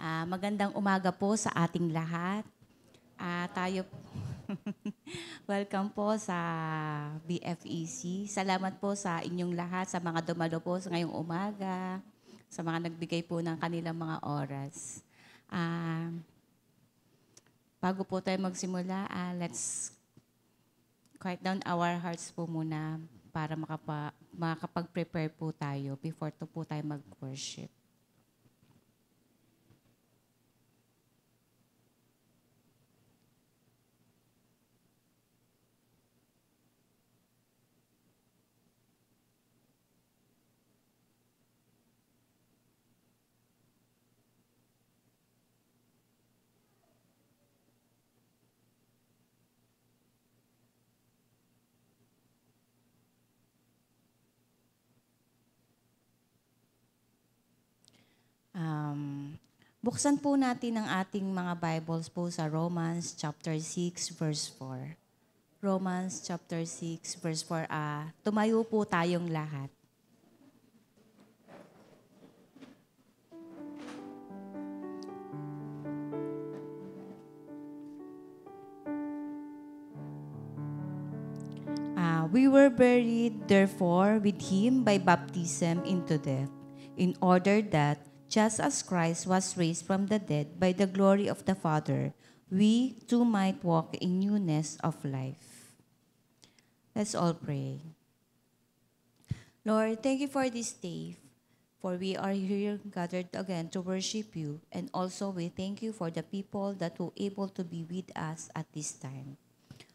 Magandang umaga po sa ating lahat. Tayo welcome po sa BFEC. Salamat po sa inyong lahat, sa mga dumalo po sa ngayong umaga, sa mga nagbigay po ng kanilang mga oras. Bago po tayo magsimula, let's quiet down our hearts po muna para makapag-prepare po tayo before to po tayo mag-worship. Buksan po natin ang ating mga Bibles po sa Romans chapter 6 verse 4. Romans chapter 6 verse 4. Tumayo po tayong lahat. We were buried, therefore, with him by baptism into death, in order that, just as Christ was raised from the dead by the glory of the Father, we too might walk in newness of life. Let's all pray. Lord, thank you for this day, for we are here gathered again to worship you, and also we thank you for the people that were able to be with us at this time.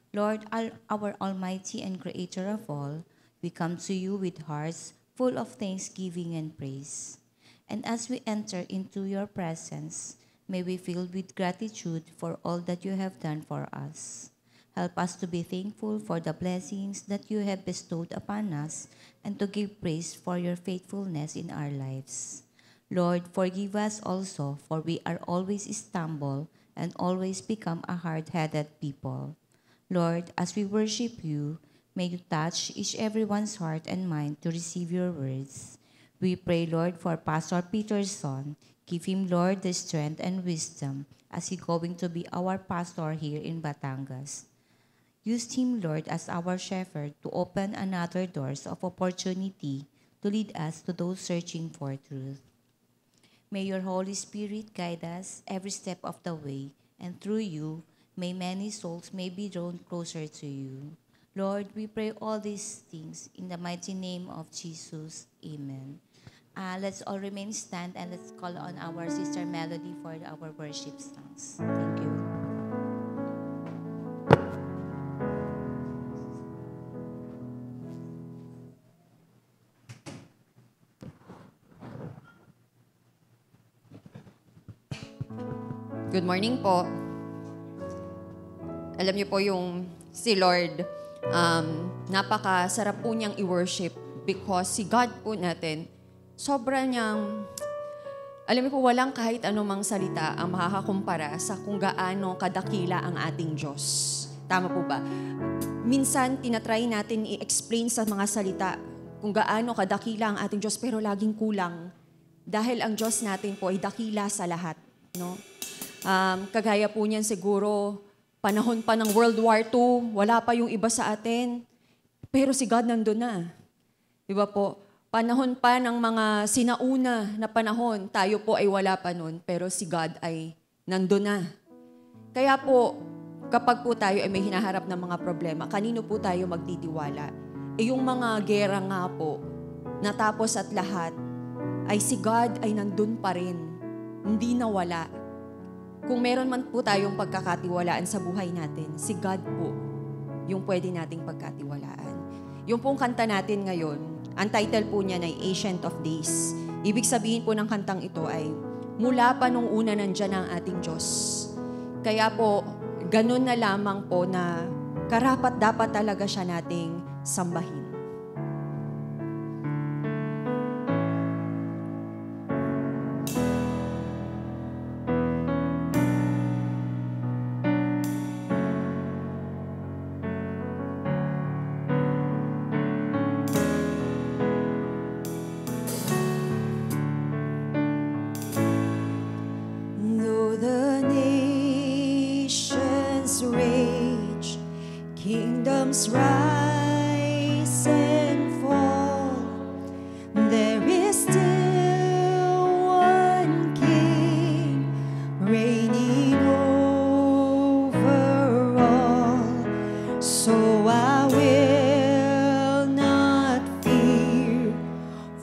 Lord, our Almighty and Creator of all, we come to you with hearts full of thanksgiving and praise. And as we enter into your presence, may we fill with gratitude for all that you have done for us. Help us to be thankful for the blessings that you have bestowed upon us and to give praise for your faithfulness in our lives. Lord, forgive us also, for we are always stumble and always become a hard-headed people. Lord, as we worship you, may you touch each everyone's heart and mind to receive your words. We pray, Lord, for Pastor Peterson. Give him, Lord, the strength and wisdom as he going to be our pastor here in Batangas. Use him, Lord, as our shepherd to open another doors of opportunity to lead us to those searching for truth. May your Holy Spirit guide us every step of the way, and through you, may many souls may be drawn closer to you. Lord, we pray all these things in the mighty name of Jesus. Amen. Let's all remain stand and let's call on our sister Melody for our worship songs. Thank you. Good morning po. Alam niyo po yung si Lord, napakasarap po niyang i-worship because si God po natin, sobra niyang, alam niyo po, walang kahit anumang salita ang makakakumpara sa kung gaano kadakila ang ating Diyos. Tama po ba? Minsan, tinatry natin i-explain sa mga salita kung gaano kadakila ang ating Diyos, pero laging kulang. Dahil ang Diyos natin po ay dakila sa lahat. No? Kagaya po niyan siguro, panahon pa ng World War II, wala pa yung iba sa atin. Pero si God nandun na. Diba po? Panahon pa ng mga sinauna na panahon, tayo po ay wala pa nun, pero si God ay nandun na. Kaya po, kapag po tayo ay may hinaharap ng mga problema, kanino po tayo magtitiwala? Yung mga gera nga po, natapos at lahat, ay si God ay nandun pa rin. Hindi nawala. Kung meron man po tayong pagkakatiwalaan sa buhay natin, si God po yung pwede nating pagkatiwalaan. Yung pong kanta natin ngayon, ang title po niya ay Ancient of Days. Ibig sabihin po ng kantang ito ay, mula pa nung una nandyan ang ating Diyos. Kaya po, ganun na lamang po na karapat dapat talaga siya nating sambahin. kingdoms rise and fall, there is still one King reigning over all. So I will not fear,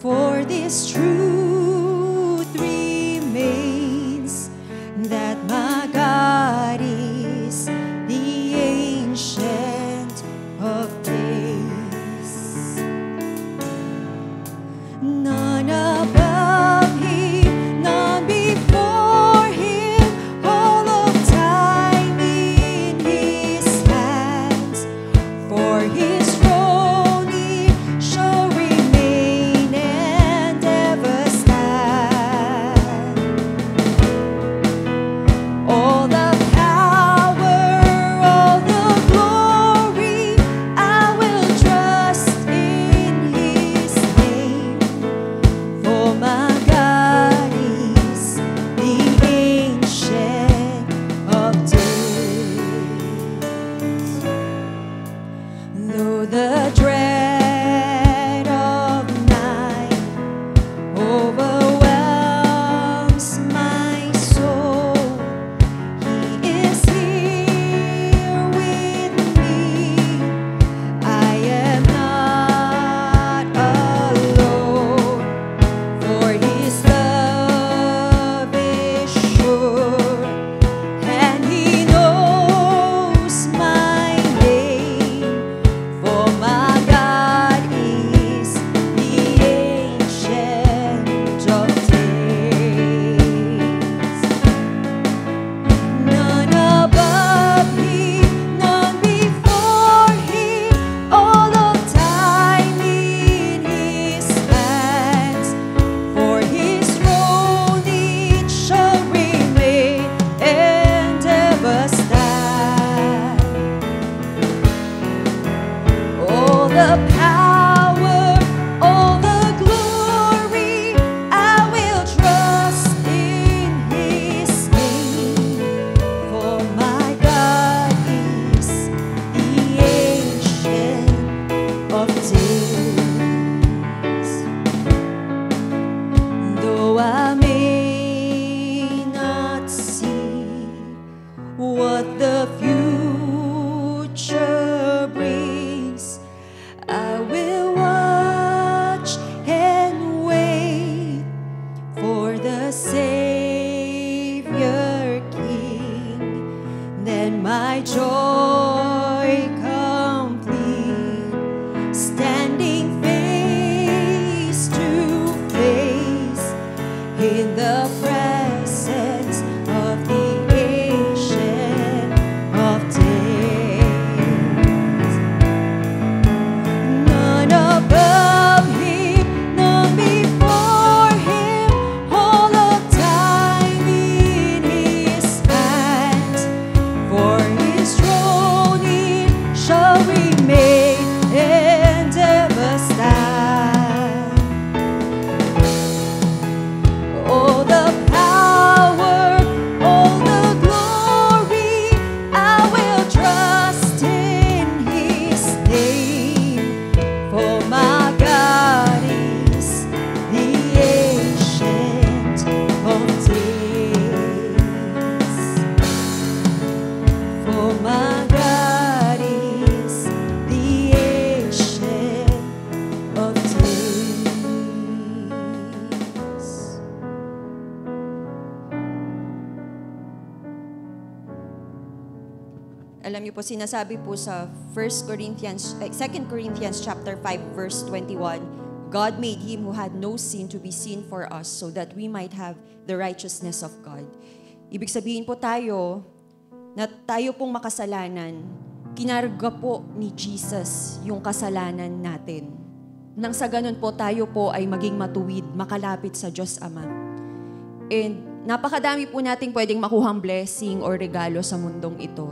for this truth remains, that my God is the Ancient of Days. None above Him, none before Him, all of time in His hands. For His throne He shall remain and ever stand. All the power, all the glory, I will trust in His name. For my God is the Ancient of Days. Though the dread of night overwhelms my soul, He is here with me. I am not alone, for His love is sure, and He knows my name. For my God is the Ancient of Days. None above Him, none before Him, all of time in His hands. For His throne it shall remain and ever stand. All the power, all the glory, I will trust in His name. For my God is the Ancient of Days. Though I may not see what the future brings, I will watch and wait for the Savior King. Then my joy complete, standing face to face in the presence of the Ancient of Days. None above Him, none before Him, all of time in His hands. For His throne it shall remain and ever stand. All the power, all the glory, I will trust in His name. For my God is the Ancient of Days. For my God is the Ancient of Days. Alam niyo po, sinasabi po sa 2 Corinthians chapter 5 verse 21, God made Him who had no sin to be sin for us so that we might have the righteousness of God. Ibig sabihin po tayo, na tayo pong makasalanan, kinarga po ni Jesus yung kasalanan natin. Nang sa ganun po, tayo po ay maging matuwid, makalapit sa Diyos Ama. And napakadami po nating pwedeng makuhang blessing or regalo sa mundong ito.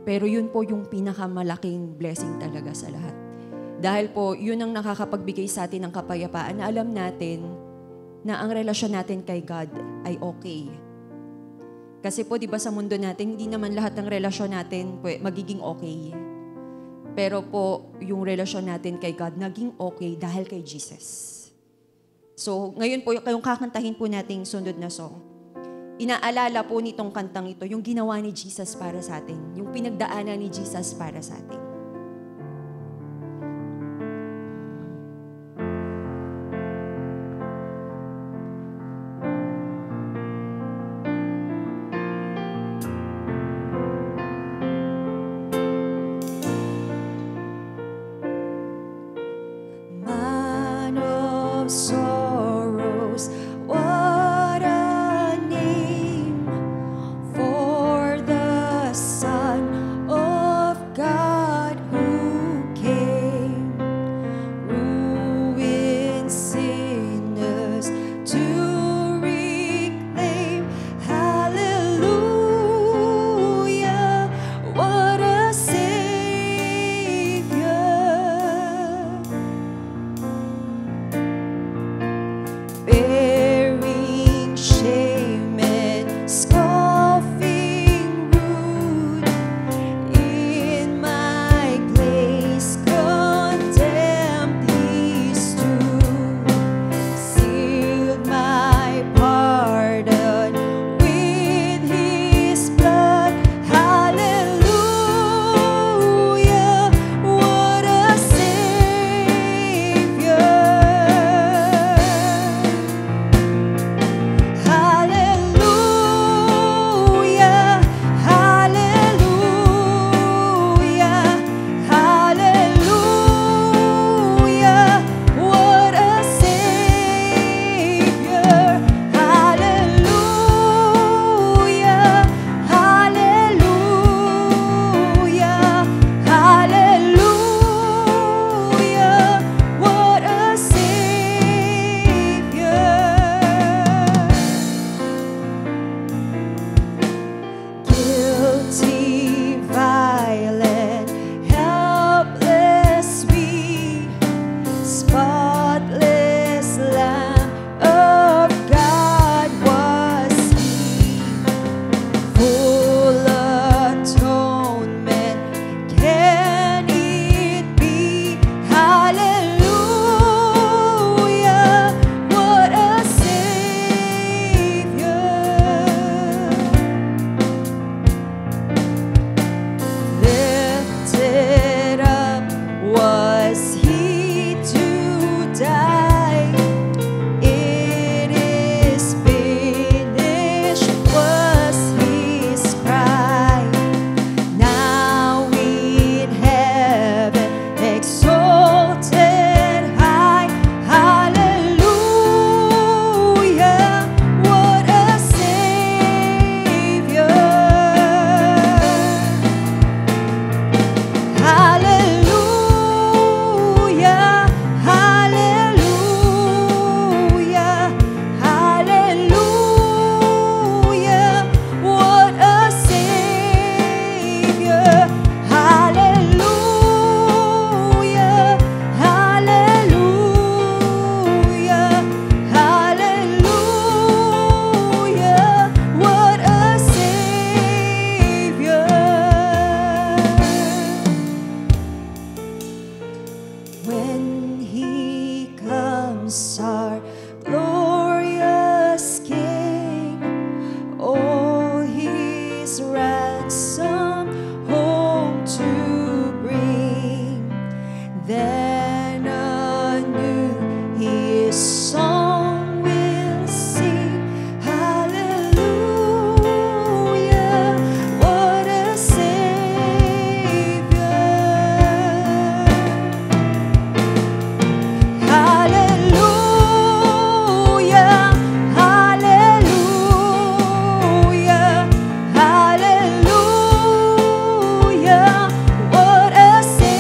Pero yun po yung pinakamalaking blessing talaga sa lahat. Dahil po, yun ang nakakapagbigay sa atin ng kapayapaan na alam natin na ang relasyon natin kay God ay okay. Kasi po, di ba sa mundo natin, hindi naman lahat ng relasyon natin magiging okay. Pero po, yung relasyon natin kay God naging okay dahil kay Jesus. So, ngayon po, kayong kakantahin po nating sunod na song. Inaalala po nitong kantang ito, yung ginawa ni Jesus para sa atin. Yung pinagdaanan ni Jesus para sa atin. Man of sorrows, what a name for the Son of God who came, ruin sinners to reclaim. Hallelujah, what a Savior. Bearing shame and scoffing rude, in my place condemned he stood, sealed my pardon with his blood. Hallelujah, what a Savior. Hallelujah, hallelujah, hallelujah, what a Savior. Hallelujah, hallelujah, hallelujah, what a Savior. Guilty, violent, helpless we, spotless Lamb of God was He, full atonement, can it be? Hallelujah, what a Savior. Lifted up was he to die. It is finished was his cry. Now in heaven exalted high. Hallelujah, what a Savior. Hallelujah, hallelujah, hallelujah, what a Savior. Hallelujah, hallelujah, hallelujah, what a Savior. When he comes, our glorious King, all his ransom home to bring, then anew his song will sing. Hallelujah, what a Savior. Hallelujah, hallelujah, hallelujah, what a Savior.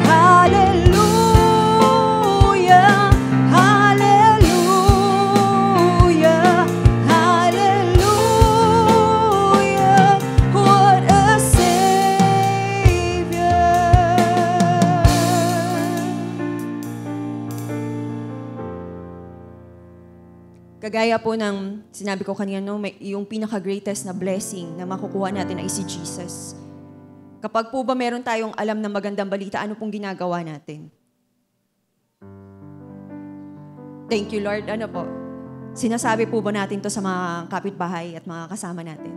Hallelujah, hallelujah, hallelujah, what a Savior. Kagaya po ng sinabi ko kanina, no, yung pinaka-greatest na blessing na makukuha natin ay si Jesus. Kapag po ba meron tayong alam na magandang balita, ano pong ginagawa natin? Thank you, Lord. Ano po? Sinasabi po ba natin to sa mga kapitbahay at mga kasama natin?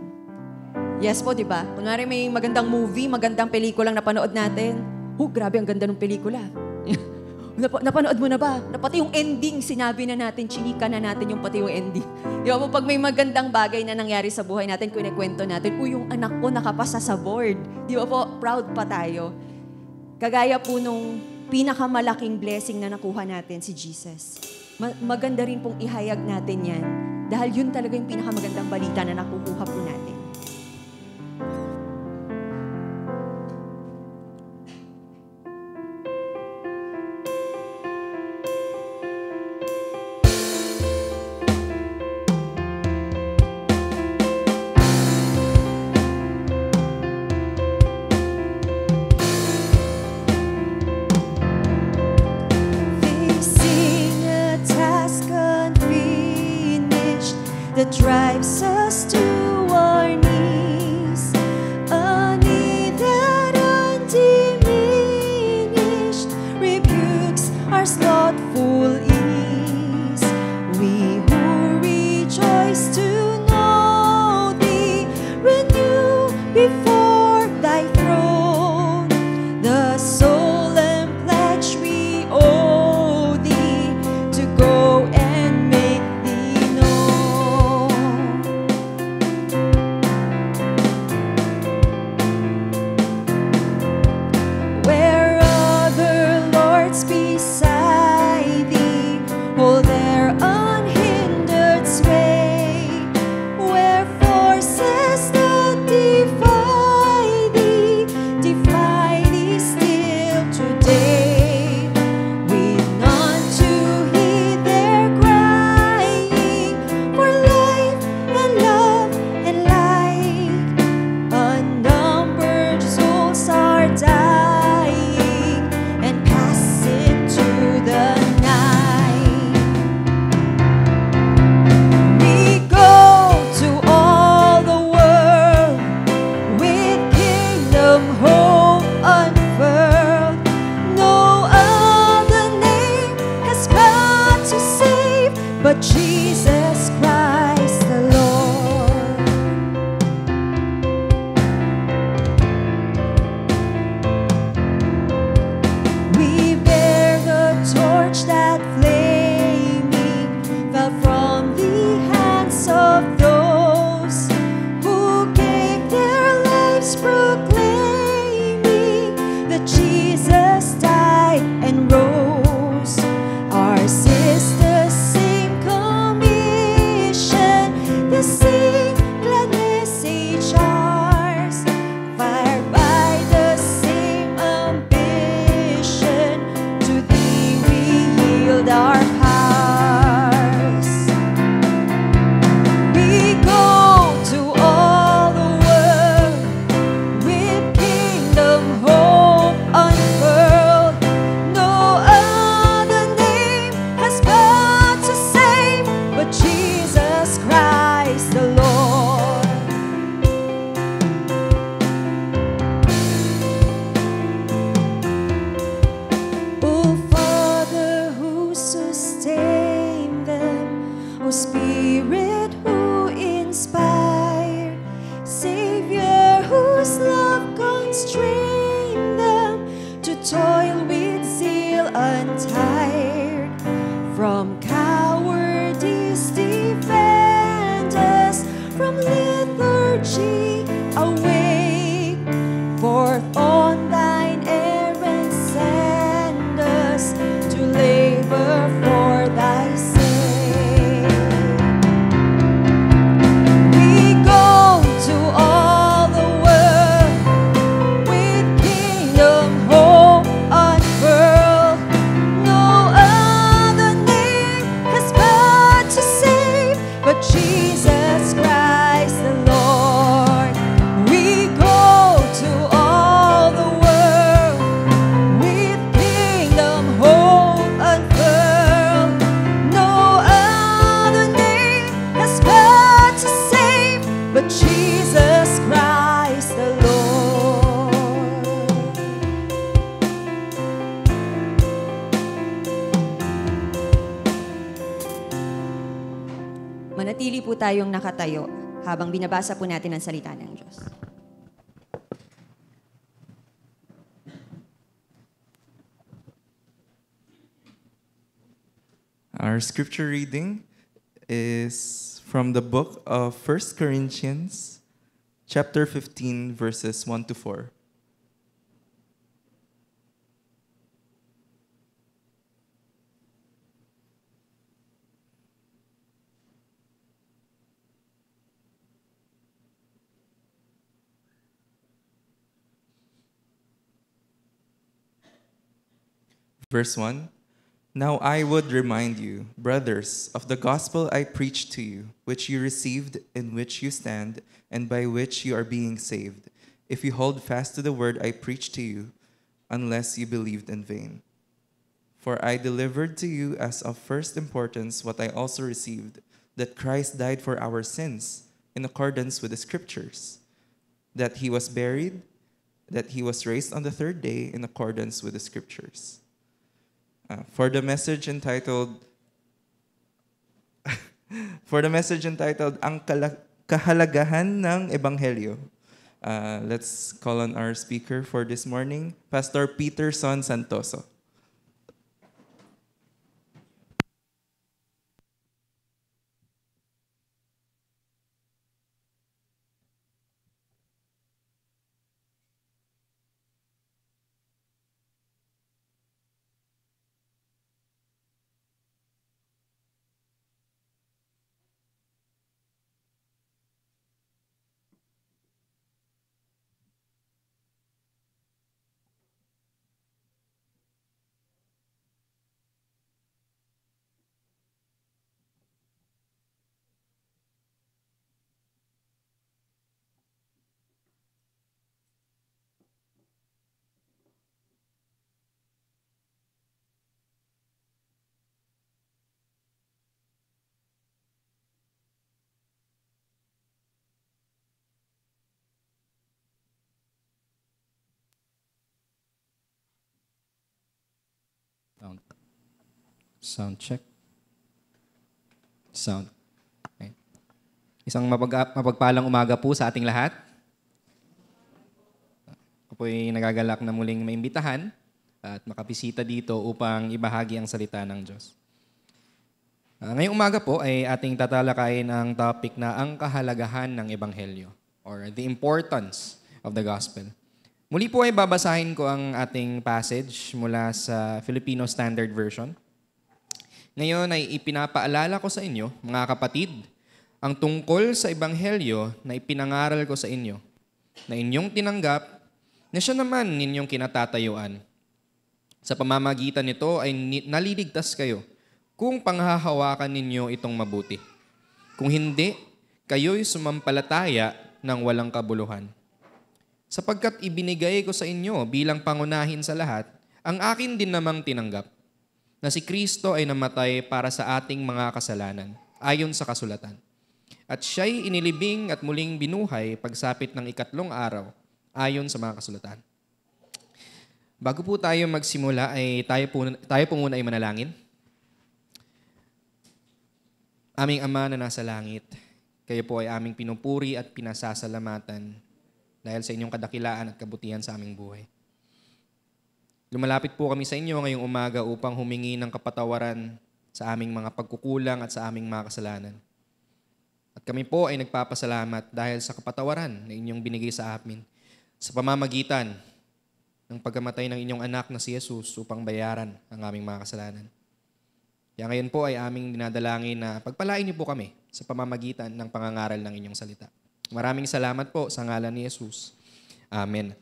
Yes po, di ba? Kunwari may magandang movie, magandang pelikulang napanood natin. Grabe, ang ganda ng pelikula. Napanood mo na ba? Pati yung ending, sinabi na natin, chinika na natin yung pati yung ending. Di ba po, pag may magandang bagay na nangyari sa buhay natin, kunikwento natin, yung anak ko nakapasa sa board. Di ba po, proud pa tayo. Kagaya po nung pinakamalaking blessing na nakuha natin, si Jesus. Maganda rin pong ihayag natin yan. Dahil yun talaga yung pinakamagandang balita na nakukuha po natin. That drives us to our knees, a need that undiminished rebukes our slothful ease. We who rejoice to know Thee renew before Thy throne the solemn pledge we owe Thee to go and make Thee known. Where other lords beside Thee hold their unhindered sway, where forces that defy Thee still today, with none to heed their crying for life and love and light. Unnumbered souls are dying and passing to the night. We go to all the world with kingdom hope unfurled. No other name has power to save but Jesus Christ the Lord. We bear the torch that flaming fell from the hands of those who gave their lives proclaiming that Jesus died and rose. Ours is the same commission, the same gladness each ours, fired by the same ambition. To Thee we yield our powers. We go to all the world with kingdom hope unfurled. No other name has power to save but Jesus Christ the Lord. O Father who sustained them, O Spirit who inspired, Savior whose love constrained them to toil with zeal untired. From cowardice defend us, from lethargy awake. Forth on Thine errand send us to labor for Thy sake. We go to all the world with kingdom hope unfurled. No other name has power to save but Jesus Christ the Lord. We go to all the world with kingdom hope unfurled. No other name has power to save but Jesus Christ the Lord. Manatili po tayong nakatayo habang binabasa po natin ang salita ng Diyos. Our scripture reading is from the book of 1 Corinthians, chapter 15, verses 1 to 4. Verse 1. Now I would remind you, brothers, of the gospel I preached to you, which you received, in which you stand, and by which you are being saved, if you hold fast to the word I preached to you, unless you believed in vain. For I delivered to you as of first importance what I also received, that Christ died for our sins, in accordance with the Scriptures, that he was buried, that he was raised on the third day, in accordance with the Scriptures. For the message entitled Ang Kahalagahan ng Ebanghelyo. Let's call on our speaker for this morning, Pastor Peter Son Santoso. Sound check. Sound. Okay. Isang mapagpalang umaga po sa ating lahat. Ako po ay nagagalak na muling maimbitahan at makabisita dito upang ibahagi ang salita ng Diyos. Ngayong umaga po ay ating tatalakayin ang topic na ang kahalagahan ng Ebanghelyo or the importance of the gospel. Muli po ay babasahin ko ang ating passage mula sa Filipino Standard Version. Ngayon ay ipinapaalala ko sa inyo, mga kapatid, ang tungkol sa Ebanghelyo na ipinangaral ko sa inyo, na inyong tinanggap, na siya naman ninyong kinatatayuan. Sa pamamagitan nito ay naliligtas kayo kung panghahawakan ninyo itong mabuti. Kung hindi, kayo'y sumampalataya ng walang kabuluhan. Sapagkat ibinigay ko sa inyo bilang pangunahin sa lahat, ang akin din namang tinanggap, na si Kristo ay namatay para sa ating mga kasalanan, ayon sa kasulatan. At siya'y inilibing at muling binuhay pagsapit ng ikatlong araw, ayon sa mga kasulatan. Bago po tayo magsimula, ay tayo po muna ay manalangin. Aming Ama na nasa langit, kayo po ay aming pinupuri at pinasasalamatan dahil sa inyong kadakilaan at kabutihan sa aming buhay. Lumalapit po kami sa inyo ngayong umaga upang humingi ng kapatawaran sa aming mga pagkukulang at sa aming mga kasalanan. At kami po ay nagpapasalamat dahil sa kapatawaran na inyong binigay sa amin sa pamamagitan ng pagkamatay ng inyong anak na si Jesus upang bayaran ang aming mga kasalanan. Kaya ngayon po ay aming dinadalangin na pagpalain niyo po kami sa pamamagitan ng pangangaral ng inyong salita. Maraming salamat po sa ngalan ni Jesus. Amen.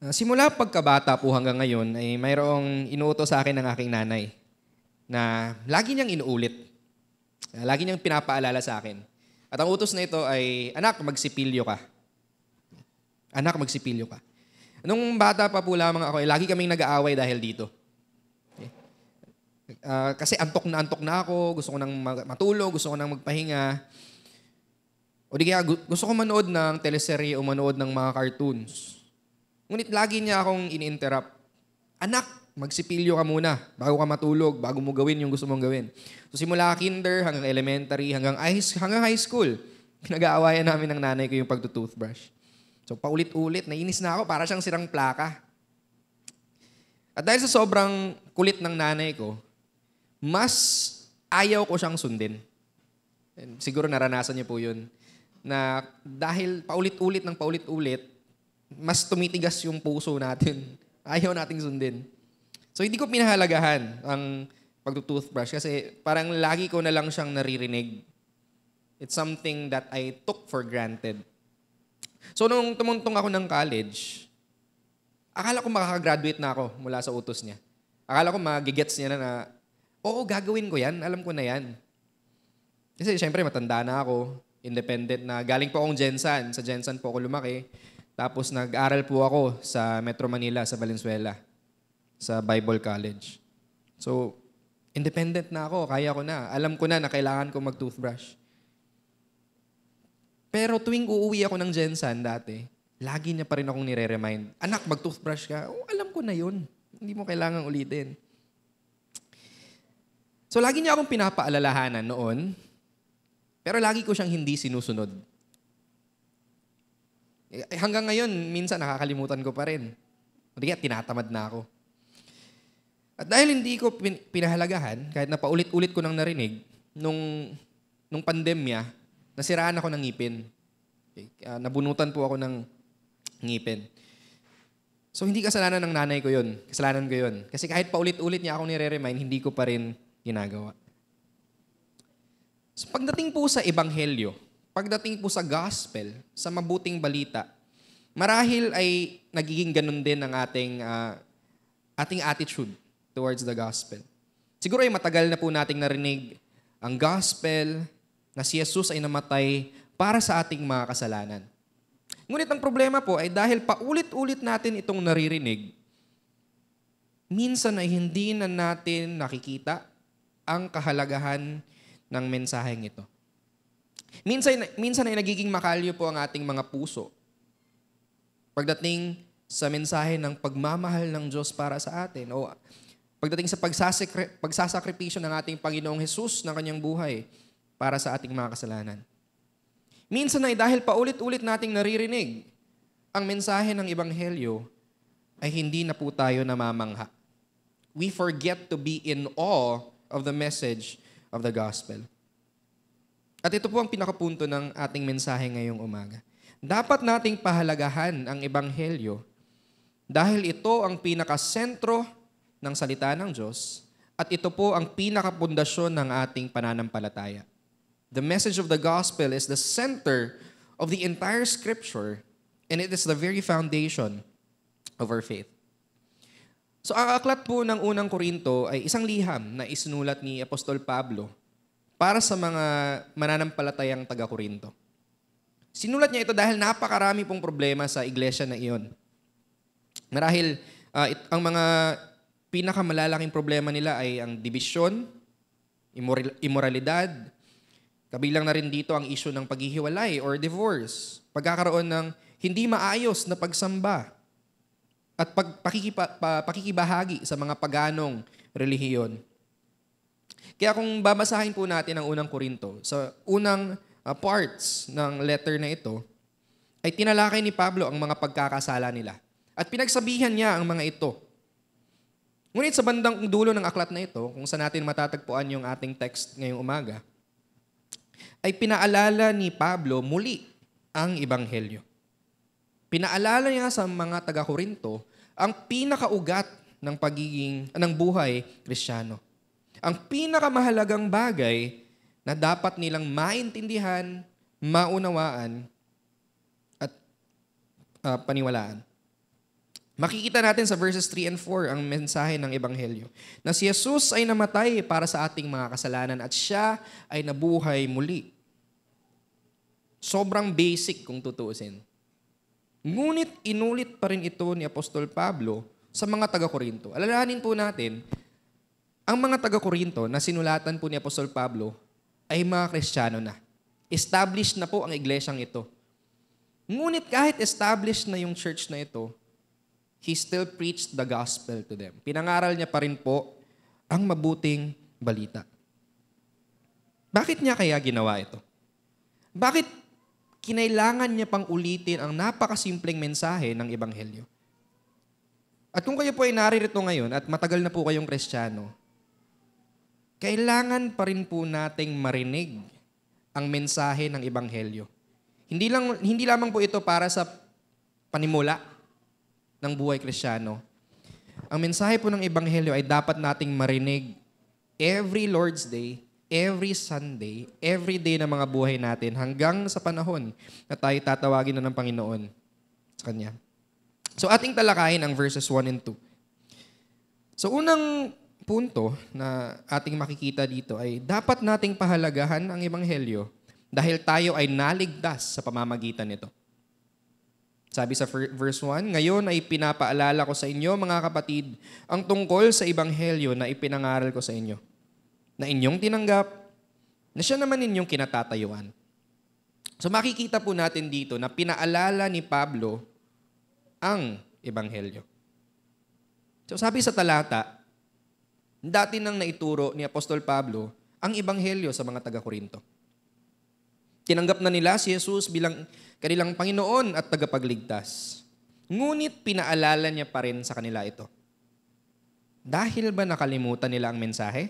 Simula pagkabata po hanggang ngayon ay mayroong inuutos sa akin ng aking nanay na lagi niyang inuulit. Lagi niyang pinapaalala sa akin. At ang utos na ito ay, anak, magsipilyo ka. Anak, magsipilyo ka. Nung bata pa po lamang ako, lagi kaming nag-aaway dahil dito. Okay. Kasi antok na ako, gusto ko nang matulog, gusto ko nang magpahinga. O di kaya gusto ko manood ng teleserye o manood ng mga cartoons. Ngunit lagi niya akong ini-interrupt. Anak, magsipilyo ka muna bago ka matulog, bago mo gawin yung gusto mong gawin. So simula kinder hanggang elementary, hanggang high school, pinag-aawayan namin ng nanay ko yung pagtutoothbrush. So paulit-ulit, nainis na ako, para siyang sirang plaka. At dahil sa sobrang kulit ng nanay ko, mas ayaw ko siyang sundin. And siguro naranasan niyo po yun. Na dahil paulit-ulit ng paulit-ulit, mas tumitigas yung puso natin. Ayaw nating sundin. So hindi ko pinahalagahan ang pagtutoothbrush kasi parang lagi ko na lang siyang naririnig. It's something that I took for granted. So nung tumuntong ako ng college, akala ko makakagraduate na ako mula sa utos niya. Akala ko magigets niya na, oo, gagawin ko yan. Alam ko na yan. Kasi syempre matanda na ako. Independent na. Galing po akong Gensan. Sa Gensan po ako lumaki. Tapos nag-aral po ako sa Metro Manila, sa Valenzuela. Sa Bible College. So, independent na ako. Kaya ko na. Alam ko na kailangan ko mag-toothbrush. Pero tuwing uuwi ako ng Gensan dati, lagi niya pa rin akong nire-remind, anak, mag-toothbrush ka? Oh, alam ko na yun. Hindi mo kailangang ulitin. So, lagi niya akong pinapaalalahanan noon, pero lagi ko siyang hindi sinusunod. Hanggang ngayon, minsan nakakalimutan ko pa rin. Hindi kaya tinatamad na ako. At dahil hindi ko pinahalagahan, kahit na paulit-ulit ko nang narinig, nung pandemya, nasiraan ako ng ngipin. Nabunutan po ako ng ngipin. So, hindi kasalanan ng nanay ko yun. Kasalanan ko yun. Kasi kahit paulit-ulit niya ako nire-remind, hindi ko pa rin ginagawa. So, pagdating po sa ebanghelyo, pagdating po sa gospel, sa mabuting balita, marahil ay nagiging ganun din ang ating attitude towards the gospel. Siguro ay matagal na po nating narinig ang gospel na si Jesus ay namatay para sa ating mga kasalanan. Ngunit ang problema po ay dahil paulit-ulit natin itong naririnig, minsan ay hindi na natin nakikita ang kahalagahan ng mensaheng ito. Minsan ay nagiging makalyo po ang ating mga puso. Pagdating sa mensahe ng pagmamahal ng Diyos para sa atin o pagdating sa pagsasakripisyo ng ating Panginoong Hesus ng kanyang buhay para sa ating mga kasalanan. Minsan ay dahil paulit-ulit nating naririnig ang mensahe ng Ebanghelyo ay hindi na po tayo namamangha. We forget to be in awe of the message of the gospel. At ito po ang pinakapunto ng ating mensahe ngayong umaga. Dapat nating pahalagahan ang Ebanghelyo dahil ito ang pinakasentro ng salita ng Diyos at ito po ang pinakapundasyon ng ating pananampalataya. The message of the gospel is the center of the entire scripture and it is the very foundation of our faith. So ang aklat po ng unang Korinto ay isang liham na isinulat ni Apostol Pablo para sa mga mananampalatayang taga-Korinto. Sinulat niya ito dahil napakarami pong problema sa iglesia na iyon. Marahil ang mga pinakamalalaking problema nila ay ang dibisyon, immoralidad, kabilang na rin dito ang issue ng paghihiwalay or divorce, pagkakaroon ng hindi maayos na pagsamba, at pakikibahagi sa mga paganong relihiyon. Kaya kung babasahin po natin ang unang Korinto, sa unang parts ng letter na ito, ay tinalakay ni Pablo ang mga pagkakasala nila. At pinagsabihan niya ang mga ito. Ngunit sa bandang dulo ng aklat na ito, kung saan natin matatagpuan yung ating text ngayong umaga, ay pinaalala ni Pablo muli ang Ebanghelyo. Pinaalala niya sa mga taga-Korinto ang pinakaugat ng buhay Kristiyano. Ang pinakamahalagang bagay na dapat nilang maintindihan, maunawaan, at paniwalaan. Makikita natin sa verses 3 and 4 ang mensahe ng Ebanghelyo na si Jesus ay namatay para sa ating mga kasalanan at siya ay nabuhay muli. Sobrang basic kung tutuusin. Ngunit inulit pa rin ito ni Apostol Pablo sa mga taga-Korinto. Alalahanin po natin, ang mga taga-Korinto na sinulatan po ni Apostol Pablo ay mga Kristiyano na. Established na po ang iglesyang ito. Ngunit kahit established na yung church na ito, he still preached the gospel to them. Pinangaral niya pa rin po ang mabuting balita. Bakit niya kaya ginawa ito? Bakit kinailangan niya pang ulitin ang napakasimpleng mensahe ng Ebanghelyo? At kung kayo po ay naririto ngayon at matagal na po kayong Kristiyano, kailangan pa rin po nating marinig ang mensahe ng Ebanghelyo. Hindi lamang po ito para sa panimula ng buhay Kristiyano. Ang mensahe po ng Ebanghelyo ay dapat nating marinig every Lord's Day, every Sunday, every day na mga buhay natin hanggang sa panahon na tayo tatawagin na ng Panginoon sa Kanya. So ating talakayin ang verses 1 and 2. So unang punto na ating makikita dito ay dapat nating pahalagahan ang Ebanghelyo dahil tayo ay naligtas sa pamamagitan nito. Sabi sa verse 1, ngayon ay pinapaalala ko sa inyo, mga kapatid, ang tungkol sa Ebanghelyo na ipinangaral ko sa inyo, na inyong tinanggap, na siya naman inyong kinatatayuan. So makikita po natin dito na pinaalala ni Pablo ang Ebanghelyo. So sabi sa talata, dati nang naituro ni Apostol Pablo ang Ebanghelyo sa mga taga-Korinto. Tinanggap na nila si Jesus bilang kanilang Panginoon at tagapagligtas. Ngunit pinaalala niya pa rin sa kanila ito. Dahil ba nakalimutan nila ang mensahe?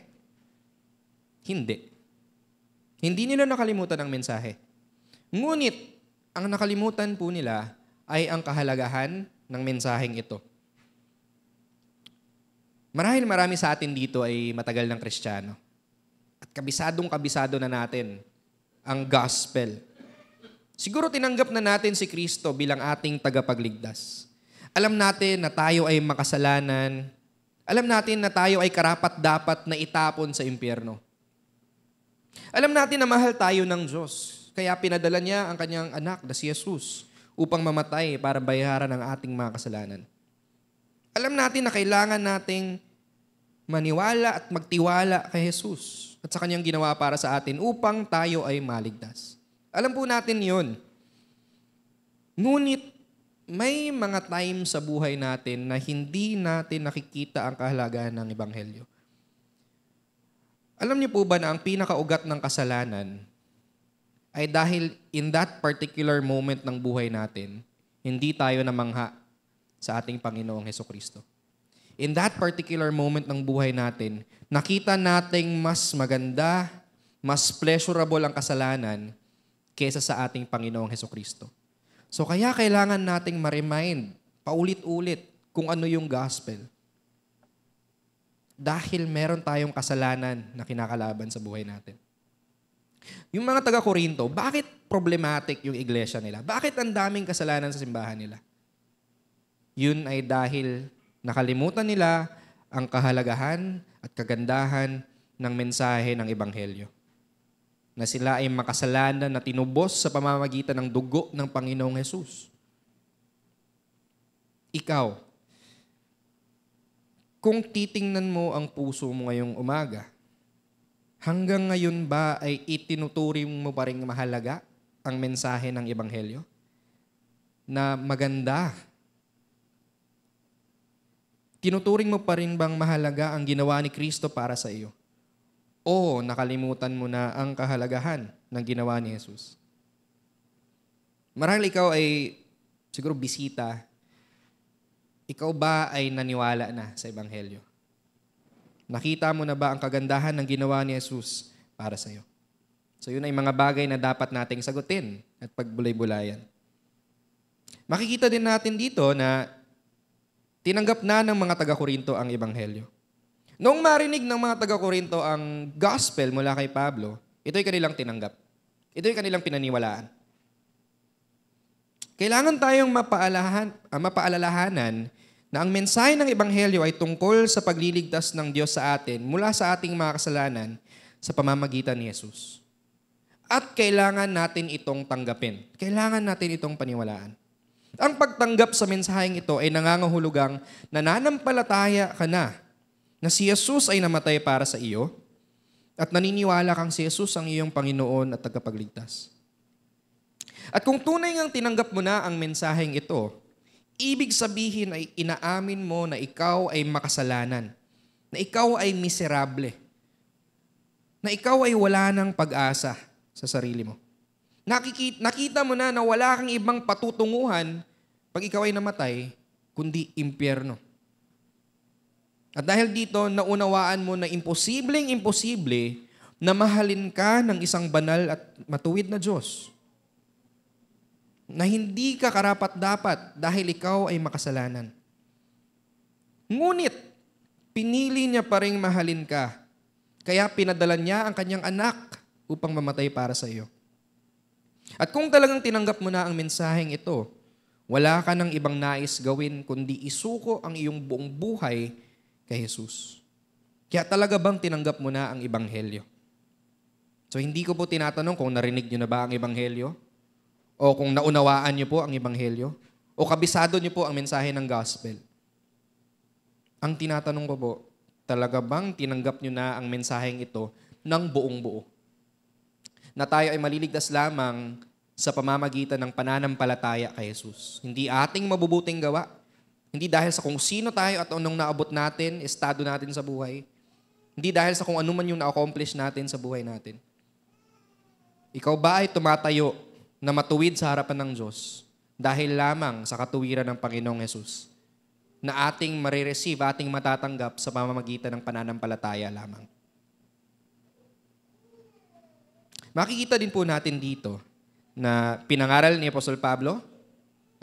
Hindi. Hindi nila nakalimutan ang mensahe. Ngunit, ang nakalimutan po nila ay ang kahalagahan ng mensaheng ito. Marahil marami sa atin dito ay matagal ng Kristiyano. At kabisadong-kabisado na natin ang gospel. Siguro tinanggap na natin si Kristo bilang ating tagapagligtas. Alam natin na tayo ay makasalanan. Alam natin na tayo ay karapat-dapat na itapon sa impyerno. Alam natin na mahal tayo ng Diyos. Kaya pinadala niya ang kanyang anak na si Jesus upang mamatay para bayaran ang ating mga kasalanan. Alam natin na kailangan nating maniwala at magtiwala kay Jesus at sa kanyang ginawa para sa atin upang tayo ay maligtas. Alam po natin yun. Ngunit may mga time sa buhay natin na hindi natin nakikita ang kahalagahan ng Ebanghelyo. Alam niyo po ba na ang pinakaugat ng kasalanan ay dahil in that particular moment ng buhay natin, hindi tayo namangha sa ating Panginoong Hesukristo. In that particular moment ng buhay natin, nakita nating mas maganda, mas pleasurable ang kasalanan kaysa sa ating Panginoong Hesukristo. So kaya kailangan nating ma-remind paulit-ulit kung ano yung gospel. Dahil meron tayong kasalanan na kinakalaban sa buhay natin. Yung mga taga-Korinto, bakit problematic yung iglesia nila? Bakit ang daming kasalanan sa simbahan nila? Yun ay dahil nakalimutan nila ang kahalagahan at kagandahan ng mensahe ng Ebanghelyo. Na sila ay makasalanan na tinubos sa pamamagitan ng dugo ng Panginoong Hesus. Ikaw, kung titingnan mo ang puso mo ngayong umaga, hanggang ngayon ba ay itinuturing mo pa rin mahalaga ang mensahe ng Ebanghelyo? Na maganda. Tinuturing mo pa rin bang mahalaga ang ginawa ni Kristo para sa iyo? O nakalimutan mo na ang kahalagahan ng ginawa ni Jesus? Marahil ikaw ay siguro bisita. Ikaw ba ay naniwala na sa Ebanghelyo? Nakita mo na ba ang kagandahan ng ginawa ni Jesus para sa iyo? So yun ay mga bagay na dapat nating sagutin at pagbulay-bulayan. Makikita din natin dito na tinanggap na ng mga taga-Korinto ang Ebanghelyo. Noong marinig ng mga taga-Korinto ang gospel mula kay Pablo, ito'y kanilang tinanggap. Ito'y kanilang pinaniwalaan. Kailangan tayong mapaalalahanan na ang mensahe ng Ebanghelyo ay tungkol sa pagliligtas ng Diyos sa atin mula sa ating mga kasalanan sa pamamagitan ni Jesus. At kailangan natin itong tanggapin. Kailangan natin itong paniwalaan. Ang pagtanggap sa mensaheng ito ay nangangahulugang nananampalataya ka na si Jesus ay namatay para sa iyo at naniniwala kang si Jesus ang iyong Panginoon at tagapagligtas. At kung tunay ngang tinanggap mo na ang mensaheng ito, ibig sabihin ay inaamin mo na ikaw ay makasalanan, na ikaw ay miserable, na ikaw ay wala ng pag-asa sa sarili mo. Nakita mo na wala kang ibang patutunguhan pag ikaw ay namatay, kundi impyerno. At dahil dito, naunawaan mo na imposible na mahalin ka ng isang banal at matuwid na Diyos. Na hindi ka karapat-dapat dahil ikaw ay makasalanan. Ngunit, pinili niya pa rin mahalin ka. Kaya pinadala niya ang kanyang anak upang mamatay para sa iyo. At kung talagang tinanggap mo na ang mensaheng ito, wala ka ng ibang nais gawin kundi isuko ang iyong buong buhay kay Jesus. Kaya talaga bang tinanggap mo na ang Ebanghelyo? So hindi ko po tinatanong kung narinig niyo na ba ang Ebanghelyo o kung naunawaan niyo po ang Ebanghelyo o kabisado niyo po ang mensahe ng gospel. Ang tinatanong ko po, talaga bang tinanggap niyo na ang mensaheng ito ng buong buo? Na tayo ay maliligtas lamang sa pamamagitan ng pananampalataya kay Jesus. Hindi ating mabubuting gawa. Hindi dahil sa kung sino tayo at anong naabot natin, estado natin sa buhay. Hindi dahil sa kung ano man yung na-accomplish natin sa buhay natin. Ikaw ba ay tumatayo na matuwid sa harapan ng Diyos dahil lamang sa katuwiran ng Panginoong Yesus na ating marireceive, ating matatanggap sa pamamagitan ng pananampalataya lamang? Makikita din po natin dito na pinangaral ni Apostol Pablo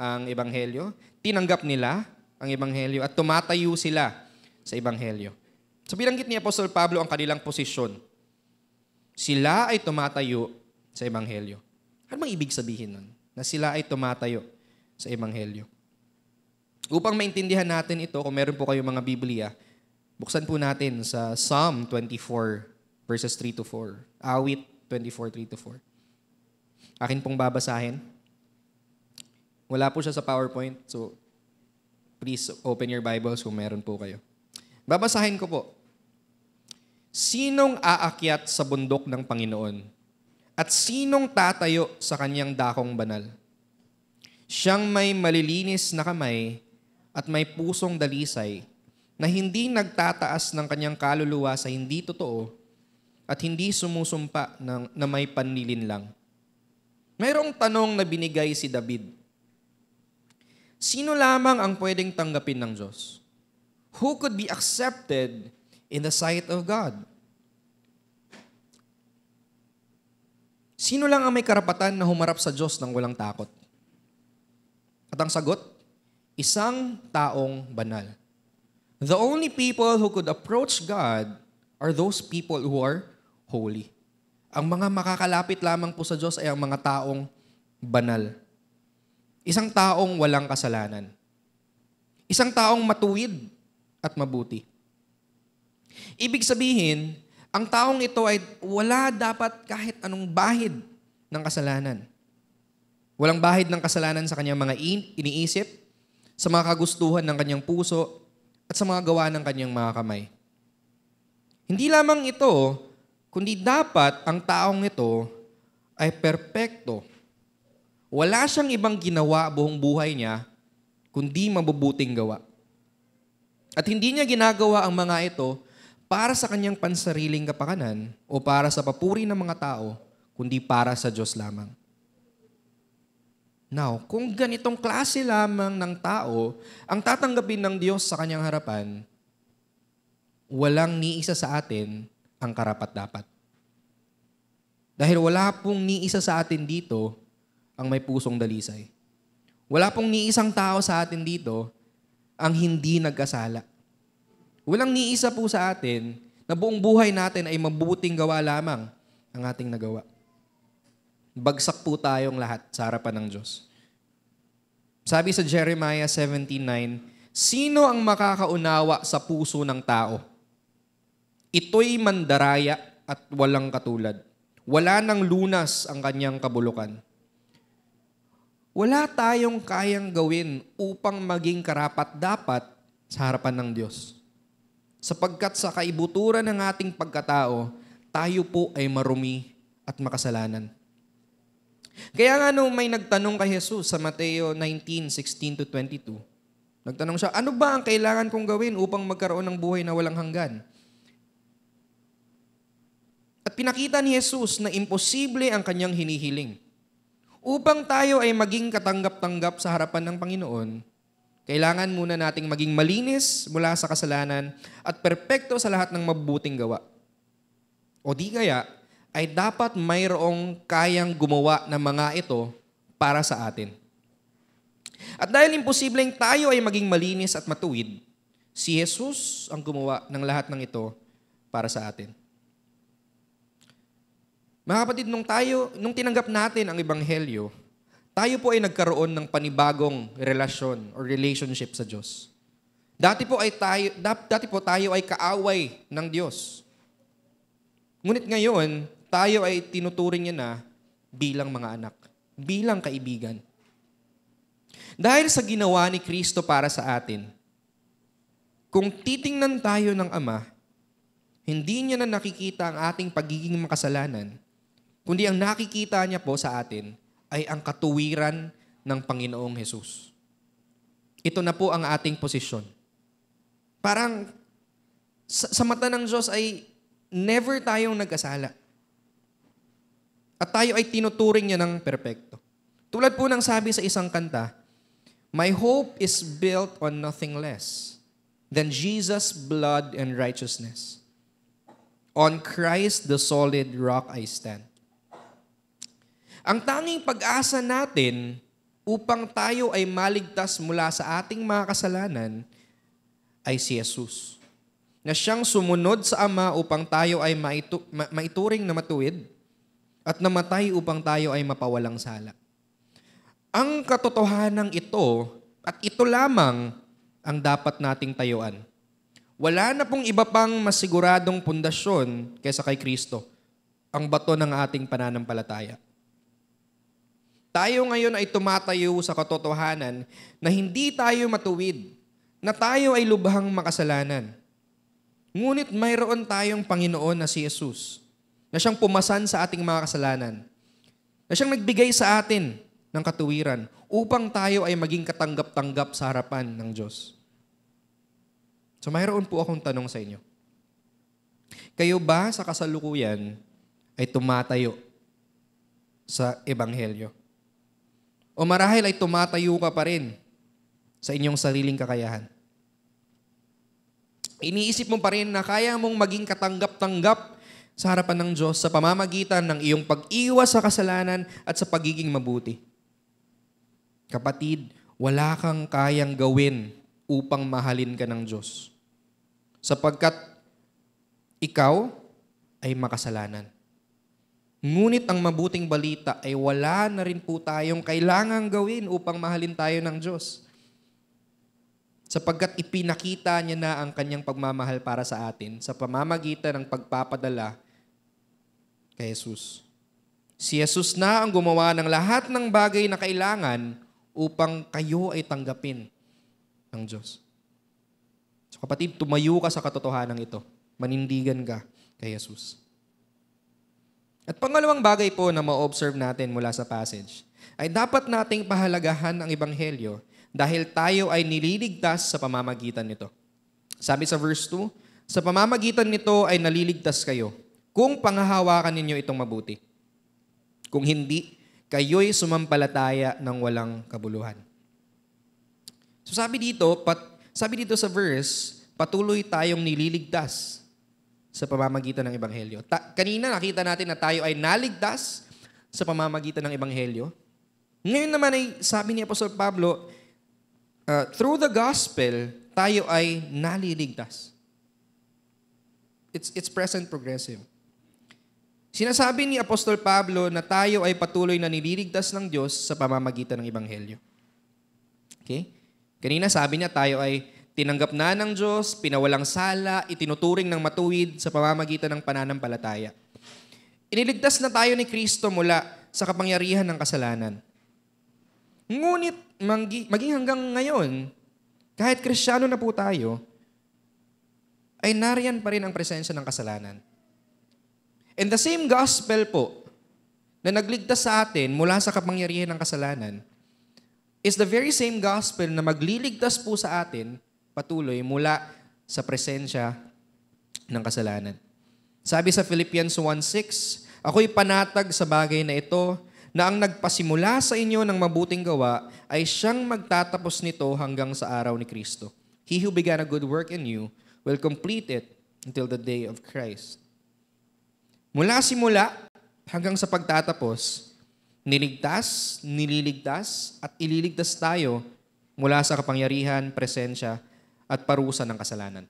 ang Ebanghelyo, tinanggap nila ang Ebanghelyo at tumatayo sila sa Ebanghelyo. So binanggit ni Apostol Pablo ang kanilang posisyon. Sila ay tumatayo sa Ebanghelyo. Ano bang ibig sabihin nun? Na sila ay tumatayo sa Ebanghelyo. Upang maintindihan natin ito, kung meron po kayong mga Biblia, buksan po natin sa Psalm 24 verses 3-4. Awit 24, 3-4. Akin pong babasahin. Wala po siya sa PowerPoint, so please open your Bibles kung meron po kayo. Babasahin ko po. Sinong aakyat sa bundok ng Panginoon? At sinong tatayo sa kanyang dakong banal? Siyang may malilinis na kamay at may pusong dalisay na hindi nagtataas ng kanyang kaluluwa sa hindi totoo at hindi sumusumpa na may panlilinlang. Mayroong tanong na binigay si David. Sino lamang ang pwedeng tanggapin ng Diyos? Who could be accepted in the sight of God? Sino lang ang may karapatan na humarap sa Diyos ng walang takot? At ang sagot, isang taong banal. The only people who could approach God are those people who are holy. Ang mga makakalapit lamang po sa Diyos ay ang mga taong banal. Isang taong walang kasalanan. Isang taong matuwid at mabuti. Ibig sabihin, ang taong ito ay wala dapat kahit anong bahid ng kasalanan. Walang bahid ng kasalanan sa kanyang mga iniisip, sa mga kagustuhan ng kanyang puso, at sa mga gawa ng kanyang mga kamay. Hindi lamang ito, kundi dapat ang taong ito ay perpekto. Wala siyang ibang ginawa buong buhay niya, kundi mabubuting gawa. At hindi niya ginagawa ang mga ito para sa kanyang pansariling kapakanan o para sa papuri ng mga tao, kundi para sa Diyos lamang. Now, kung ganitong klase lamang ng tao ang tatanggapin ng Diyos sa kanyang harapan, walang niisa sa atin ang karapat-dapat. Dahil wala pong niisa sa atin dito ang may pusong dalisay. Wala pong niisang tao sa atin dito ang hindi nagkasala. Walang niisa po sa atin na buong buhay natin ay mabuting gawa lamang ang ating nagawa. Bagsak po tayong lahat sa harapan ng Diyos. Sabi sa Jeremiah 17:9, sino ang makakaunawa sa puso ng tao? Ito'y mandaraya at walang katulad. Wala nang lunas ang kanyang kabulukan. Wala tayong kayang gawin upang maging karapat-dapat sa harapan ng Diyos. Sapagkat sa kaibuturan ng ating pagkatao, tayo po ay marumi at makasalanan. Kaya nga nung may nagtanong kay Jesus sa Mateo 19:16-22, Nagtanong siya, ano ba ang kailangan kong gawin upang magkaroon ng buhay na walang hanggan? At pinakita ni Jesus na imposible ang kanyang hinihiling. Upang tayo ay maging katanggap-tanggap sa harapan ng Panginoon, kailangan muna nating maging malinis mula sa kasalanan at perpekto sa lahat ng mabubuting gawa. O di kaya, ay dapat mayroong kayang gumawa ng mga ito para sa atin. At dahil imposibleng tayo ay maging malinis at matuwid, si Jesus ang gumawa ng lahat ng ito para sa atin. Mga kapatid, nung tinanggap natin ang Ebanghelyo, tayo po ay nagkaroon ng panibagong relasyon or relationship sa Diyos. Dati po tayo ay kaaway ng Diyos. Ngunit ngayon, tayo ay tinuturing niya na bilang mga anak, bilang kaibigan. Dahil sa ginawa ni Kristo para sa atin, kung titingnan tayo ng Ama, hindi niya na nakikita ang ating pagiging makasalanan, kundi ang nakikita niya po sa atin ay ang katuwiran ng Panginoong Hesus. Ito na po ang ating posisyon. Parang sa mata ng Diyos ay never tayong nagkasala. At tayo ay tinuturing niya ng perpekto. Tulad po ng sabi sa isang kanta, my hope is built on nothing less than Jesus' blood and righteousness. On Christ, the solid rock I stand. Ang tanging pag-asa natin upang tayo ay maligtas mula sa ating mga kasalanan ay si Jesus, na siyang sumunod sa Ama upang tayo ay maituring na matuwid at namatay upang tayo ay mapawalang sala. Ang katotohanan ito at ito lamang ang dapat nating tayuan. Wala na pong iba pang masiguradong pundasyon kaysa kay Kristo, ang bato ng ating pananampalataya. Tayo ngayon ay tumatayo sa katotohanan na hindi tayo matuwid, na tayo ay lubhang makasalanan. Ngunit mayroon tayong Panginoon na si Jesus, na siyang pumasan sa ating mga kasalanan, na siyang nagbigay sa atin ng katuwiran upang tayo ay maging katanggap-tanggap sa harapan ng Diyos. So mayroon po akong tanong sa inyo. Kayo ba sa kasalukuyan ay tumatayo sa Ebanghelyo? O marahil ay tumatayo ka pa rin sa inyong sariling kakayahan? Iniisip mo pa rin na kaya mong maging katanggap-tanggap sa harapan ng Diyos sa pamamagitan ng iyong pag-iwas sa kasalanan at sa pagiging mabuti. Kapatid, wala kang kayang gawin upang mahalin ka ng Diyos, sapagkat ikaw ay makasalanan. Ngunit ang mabuting balita ay wala na rin po tayong kailangang gawin upang mahalin tayo ng Diyos, sapagkat ipinakita niya na ang kanyang pagmamahal para sa atin sa pamamagitan ng pagpapadala kay Jesus. Si Jesus na ang gumawa ng lahat ng bagay na kailangan upang kayo ay tanggapin ng Diyos. So kapatid, tumayo ka sa katotohanan ito. Manindigan ka kay Jesus. At pangalawang bagay po na ma-observe natin mula sa passage ay dapat nating pahalagahan ang Ebanghelyo dahil tayo ay nililigtas sa pamamagitan nito. Sabi sa verse 2, sa pamamagitan nito ay naliligtas kayo kung panghahawakan ninyo itong mabuti. Kung hindi, kayo'y sumampalataya ng walang kabuluhan. So sabi dito sa verse, patuloy tayong nililigtas sa pamamagitan ng Ebanghelyo. Kanina nakita natin na tayo ay naligtas sa pamamagitan ng Ebanghelyo. Ngayon naman ay sabi ni Apostol Pablo, through the gospel, tayo ay naliligtas. It's present progressive. Sinasabi ni Apostol Pablo na tayo ay patuloy na nililigtas ng Diyos sa pamamagitan ng Ebanghelyo. Okay? Kanina sabi niya tayo ay tinanggap na ng Diyos, pinawalang sala, itinuturing ng matuwid sa pamamagitan ng pananampalataya. Iniligtas na tayo ni Kristo mula sa kapangyarihan ng kasalanan. Ngunit maging hanggang ngayon, kahit Kristiyano na po tayo, ay nariyan pa rin ang presensya ng kasalanan. And the same gospel po na nagligtas sa atin mula sa kapangyarihan ng kasalanan is the very same gospel na magliligtas po sa atin patuloy mula sa presensya ng kasalanan. Sabi sa Philippians 1:6, ako'y panatag sa bagay na ito, na ang nagpasimula sa inyo ng mabuting gawa ay siyang magtatapos nito hanggang sa araw ni Kristo. He who began a good work in you will complete it until the day of Christ. Mula simula hanggang sa pagtatapos, niligtas, nililigtas, at ililigtas tayo mula sa kapangyarihan, presensya, at parusa ng kasalanan.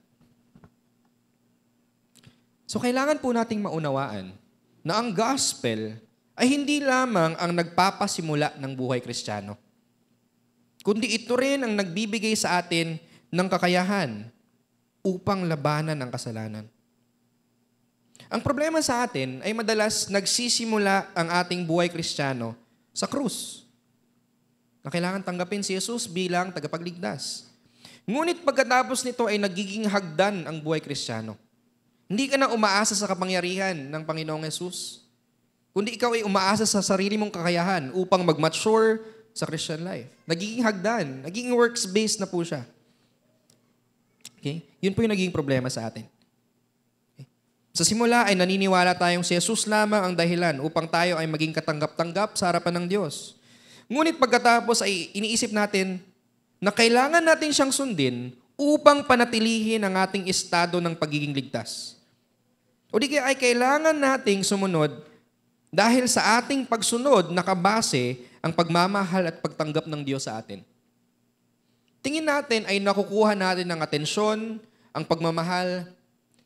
So kailangan po nating maunawaan na ang gospel ay hindi lamang ang nagpapasimula ng buhay Kristiyano, kundi ito rin ang nagbibigay sa atin ng kakayahan upang labanan ang kasalanan. Ang problema sa atin ay madalas nagsisimula ang ating buhay Kristiyano sa krus, na kailangan tanggapin si Jesus bilang tagapagligtas. Ngunit pagkatapos nito ay nagiging hagdan ang buhay Kristiyano. Hindi ka na umaasa sa kapangyarihan ng Panginoong Jesus, kundi ikaw ay umaasa sa sarili mong kakayahan upang mag-mature sa Christian life. Nagiging hagdan, nagiging works-based na po siya. Okay? Yun po yung nagiging problema sa atin. Okay? Sa simula ay naniniwala tayong si Jesus lamang ang dahilan upang tayo ay maging katanggap-tanggap sa harapan ng Diyos. Ngunit pagkatapos ay iniisip natin na kailangan natin siyang sundin upang panatilihin ang ating estado ng pagiging ligtas. O di kaya ay kailangan nating sumunod dahil sa ating pagsunod nakabase ang pagmamahal at pagtanggap ng Diyos sa atin. Tingin natin ay nakukuha natin ang atensyon, ang pagmamahal,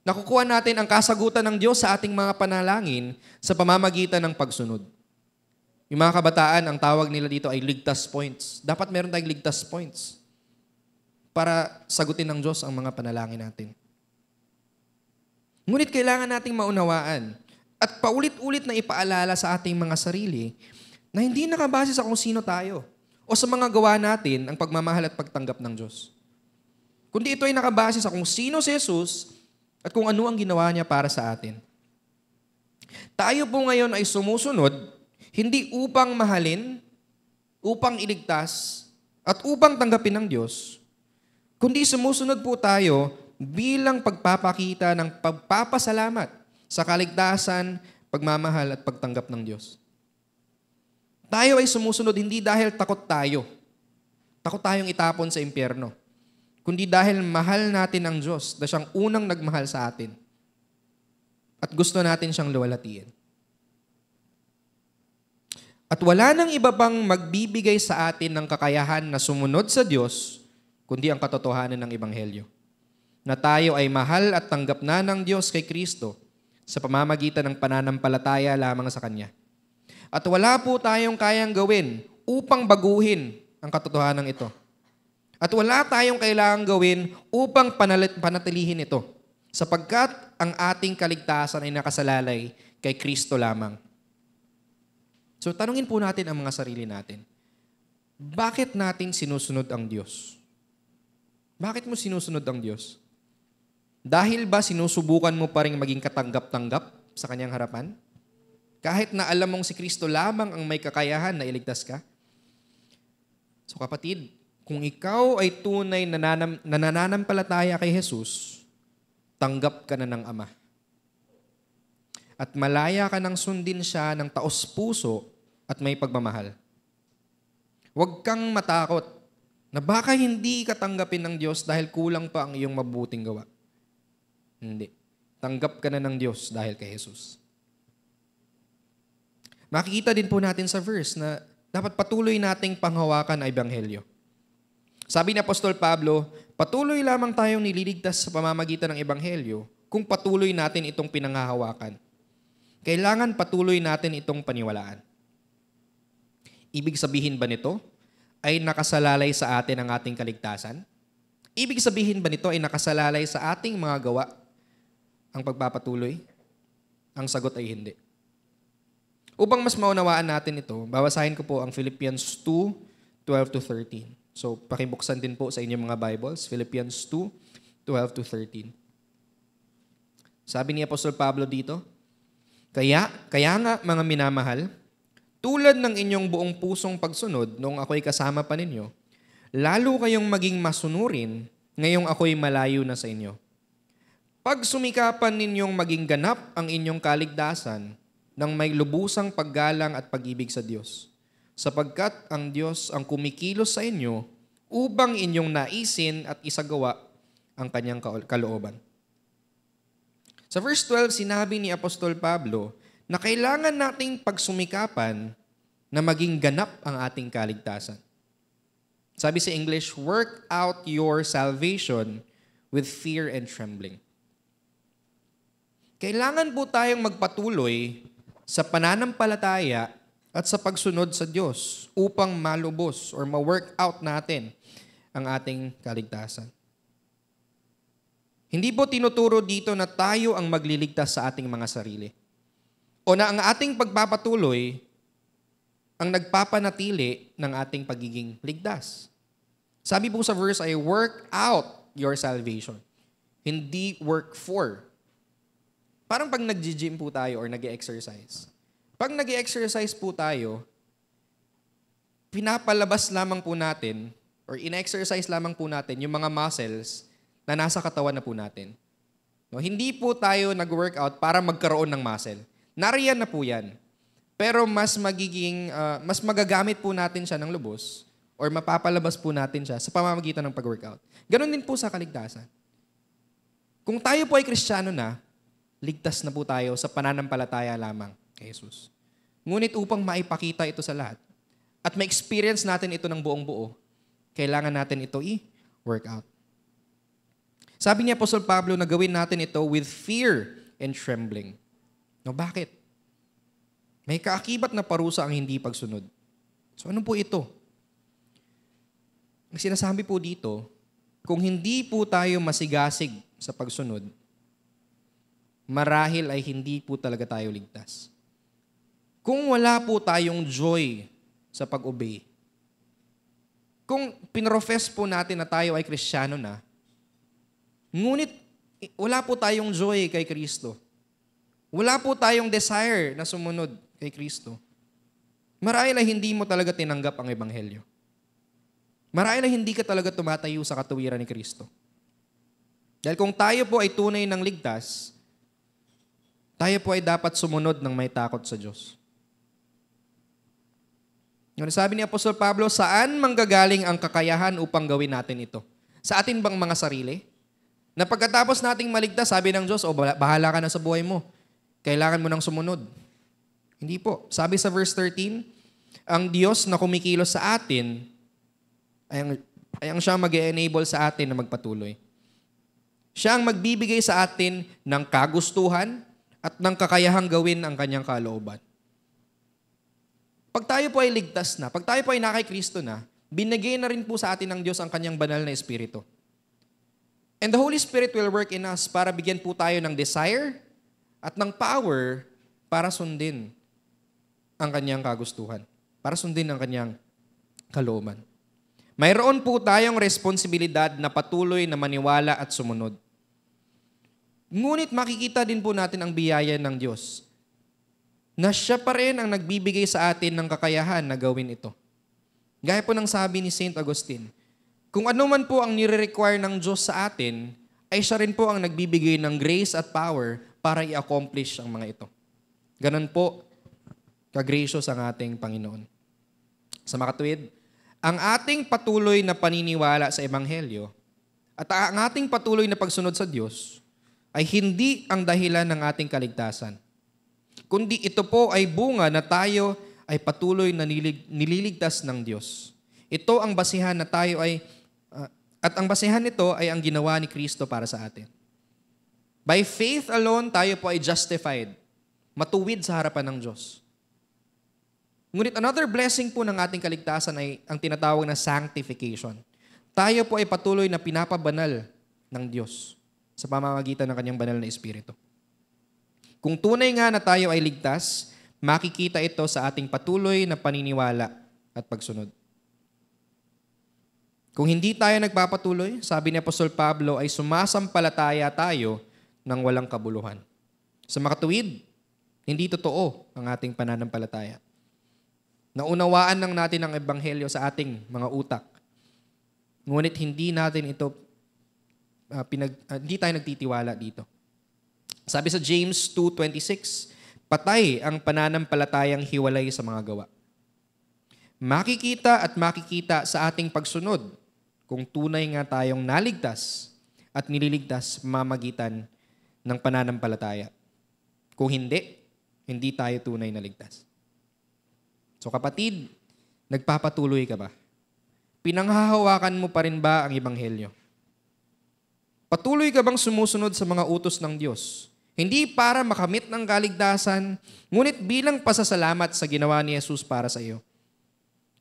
nakukuha natin ang kasagutan ng Diyos sa ating mga panalangin sa pamamagitan ng pagsunod. Yung mga kabataan, ang tawag nila dito ay ligtas points. Dapat meron tayong ligtas points para sagutin ng Diyos ang mga panalangin natin. Ngunit kailangan nating maunawaan at paulit-ulit na ipaalala sa ating mga sarili na hindi nakabase sa kung sino tayo o sa mga gawa natin ang pagmamahal at pagtanggap ng Diyos. Kundi ito ay nakabase sa kung sino si Jesus at kung ano ang ginawa niya para sa atin. Tayo po ngayon ay sumusunod hindi upang mahalin, upang iligtas, at upang tanggapin ng Diyos, kundi sumusunod po tayo bilang pagpapakita ng pagpapasalamat sa kaligtasan, pagmamahal at pagtanggap ng Diyos. Tayo ay sumusunod hindi dahil takot tayo. Takot tayong itapon sa impyerno. Kundi dahil mahal natin ang Diyos na siyang unang nagmahal sa atin. At gusto natin siyang luwalhatiin. At wala nang iba pang magbibigay sa atin ng kakayahan na sumunod sa Diyos, kundi ang katotohanan ng Ebanghelyo. Na tayo ay mahal at tanggap na ng Diyos kay Kristo sa pamamagitan ng pananampalataya lamang sa Kanya. At wala po tayong kayang gawin upang baguhin ang katotohanan ito. At wala tayong kailangang gawin upang panatilihin ito, sapagkat ang ating kaligtasan ay nakasalalay kay Kristo lamang. So tanungin po natin ang mga sarili natin. Bakit natin sinusunod ang Diyos? Bakit mo sinusunod ang Diyos? Dahil ba sinusubukan mo pa rin maging katanggap-tanggap sa Kanyang harapan? Kahit na alam mong si Kristo lamang ang may kakayahan na iligtas ka? So kapatid, kung ikaw ay tunay na nananampalataya kay Jesus, tanggap ka na ng Ama. At malaya ka nang sundin siya ng taos-puso at may pagmamahal. Huwag kang matakot na baka hindi ka tanggapin ng Diyos dahil kulang pa ang iyong mabuting gawa. Hindi. Tanggap ka na ng Diyos dahil kay Jesus. Makikita din po natin sa verse na dapat patuloy nating panghawakan ang Ebanghelyo. Sabi ni Apostol Pablo, patuloy lamang tayong nililigtas sa pamamagitan ng Ebanghelyo kung patuloy natin itong pinanghahawakan. Kailangan patuloy natin itong paniwalaan. Ibig sabihin ba nito ay nakasalalay sa atin ang ating kaligtasan? Ibig sabihin ba nito ay nakasalalay sa ating mga gawa ang pagpapatuloy? Ang sagot ay hindi. Upang mas maunawaan natin ito, babasahin ko po ang Philippians 2:12-13. So, pakibuksan din po sa inyong mga Bibles, Philippians 2:12-13. Sabi ni Apostol Pablo dito, Kaya nga mga minamahal, tulad ng inyong buong pusong pagsunod noong ako'y kasama pa ninyo, lalo kayong maging masunurin ngayong ako'y malayo na sa inyo. Pag sumikapan ninyong maging ganap ang inyong kaligtasan ng may lubusang paggalang at pag-ibig sa Diyos, sapagkat ang Diyos ang kumikilos sa inyo upang inyong naisin at isagawa ang kanyang kalooban. Sa verse 12, sinabi ni Apostol Pablo na kailangan nating pagsumikapan na maging ganap ang ating kaligtasan. Sabi sa English, work out your salvation with fear and trembling. Kailangan po tayong magpatuloy sa pananampalataya at sa pagsunod sa Diyos upang malubos or ma-work out natin ang ating kaligtasan. Hindi po tinuturo dito na tayo ang magliligtas sa ating mga sarili o na ang ating pagpapatuloy ang nagpapanatili ng ating pagiging ligtas. Sabi po sa verse ay work out your salvation, hindi work for. Parang pag nag-gym po tayo or nag-exercise. Pag nag-exercise po tayo, pinapalabas lamang po natin or in-exercise lamang po natin yung mga muscles na nasa katawan na po natin. No, hindi po tayo nag-workout para magkaroon ng muscle. Nariyan na po yan. Pero mas magagamit po natin siya ng lubos or mapapalabas po natin siya sa pamamagitan ng pag-workout. Ganon din po sa kaligtasan. Kung tayo po ay Kristiyano na, ligtas na po tayo sa pananampalataya lamang kay Jesus. Ngunit upang maipakita ito sa lahat at ma-experience natin ito ng buong buo, kailangan natin ito i-work out. Sabi ni Apostol Pablo na gawin natin ito with fear and trembling. No, bakit? May kaakibat na parusa ang hindi pagsunod. So ano po ito? Ang sinasabi po dito, kung hindi po tayo masigasig sa pagsunod, marahil ay hindi po talaga tayo ligtas. Kung wala po tayong joy sa pag-obey, kung pinrofess po natin na tayo ay Kristiyano na, ngunit wala po tayong joy kay Kristo, wala po tayong desire na sumunod kay Kristo, marahil ay hindi mo talaga tinanggap ang Ebanghelyo. Marahil ay hindi ka talaga tumatayo sa katuwiran ni Kristo. Dahil kung tayo po ay tunay ng ligtas, tayo po ay dapat sumunod ng may takot sa Diyos. Yung sabi ni Apostol Pablo, saan manggagaling ang kakayahan upang gawin natin ito? Sa atin bang mga sarili? Na pagkatapos nating maligtas, sabi ng Diyos, bahala ka na sa buhay mo. Kailangan mo nang sumunod. Hindi po. Sabi sa verse 13, ang Diyos na kumikilos sa atin ay ang siya mag-enable sa atin na magpatuloy. Siya ang magbibigay sa atin ng kagustuhan at ng kakayahang gawin ang kanyang kalooban. Pag tayo po ay ligtas na, pag tayo po ay nakay Kristo na, binigay na rin po sa atin ng Diyos ang kanyang banal na Espiritu. And the Holy Spirit will work in us para bigyan po tayo ng desire at ng power para sundin ang kanyang kagustuhan, para sundin ang kanyang kalooban. Mayroon po tayong responsibilidad na patuloy na maniwala at sumunod. Ngunit makikita din po natin ang biyaya ng Diyos na siya pa rin ang nagbibigay sa atin ng kakayahan na gawin ito. Gaya po ng sabi ni St. Augustine, kung ano man po ang nire-require ng Diyos sa atin, ay siya rin po ang nagbibigay ng grace at power para i-accomplish ang mga ito. Ganon po, ka-gracious ang ating Panginoon. Sa makatuwid, ang ating patuloy na paniniwala sa Ebanghelyo at ang ating patuloy na pagsunod sa Diyos ay hindi ang dahilan ng ating kaligtasan, kundi ito po ay bunga na tayo ay patuloy na nililigtas ng Diyos. Ito ang basihan na tayo ay, at ang basihan nito ay ang ginawa ni Kristo para sa atin. By faith alone, tayo po ay justified, matuwid sa harapan ng Diyos. Ngunit another blessing po ng ating kaligtasan ay ang tinatawag na sanctification. Tayo po ay patuloy na pinapabanal ng Diyos sa pamamagitan ng kanyang banal na Espiritu. Kung tunay nga na tayo ay ligtas, makikita ito sa ating patuloy na paniniwala at pagsunod. Kung hindi tayo nagpapatuloy, sabi ni Apostol Pablo, ay sumasampalataya tayo ng walang kabuluhan. Sa makatuwid, hindi totoo ang ating pananampalataya. Naunawaan lang natin ang ebanghelyo sa ating mga utak. Ngunit hindi natin ito, hindi tayo nagtitiwala dito. Sabi sa James 2:26, patay ang pananampalatayang hiwalay sa mga gawa. Makikita at makikita sa ating pagsunod kung tunay nga tayong naligtas at nililigtas mamagitan ng pananampalataya. Kung hindi, hindi tayo tunay na ligtas. So kapatid, nagpapatuloy ka ba? Pinanghahawakan mo pa rin ba ang ebanghelyo? Patuloy ka bang sumusunod sa mga utos ng Diyos? Hindi para makamit ng kaligtasan, ngunit bilang pasasalamat sa ginawa ni Jesus para sa iyo.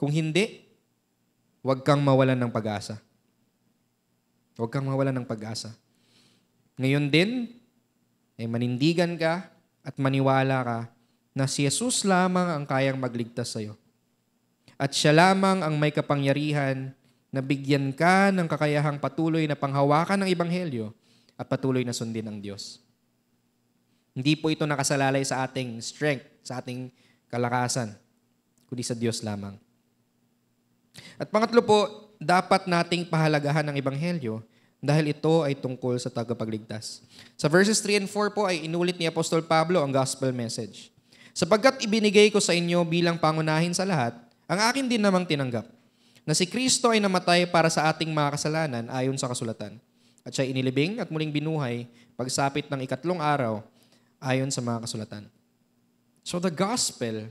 Kung hindi, huwag kang mawalan ng pag-asa. Huwag kang mawalan ng pag-asa. Ngayon din, ay manindigan ka at maniwala ka na si Jesus lamang ang kayang magligtas sa iyo. At siya lamang ang may kapangyarihan na bigyan ka ng kakayahang patuloy na panghawakan ng ebanghelyo at patuloy na sundin ang Diyos. Hindi po ito nakasalalay sa ating strength, sa ating kalakasan, kundi sa Diyos lamang. At pangatlo po, dapat nating pahalagahan ang ebanghelyo dahil ito ay tungkol sa tagapagligtas. Sa verses 3 and 4 po ay inulit ni Apostol Pablo ang gospel message. Sapagkat ibinigay ko sa inyo bilang pangunahin sa lahat, ang akin din namang tinanggap, na si Kristo ay namatay para sa ating mga kasalanan ayon sa kasulatan. At siya inilibing at muling binuhay pagsapit ng 3 araw ayon sa mga kasulatan. So the gospel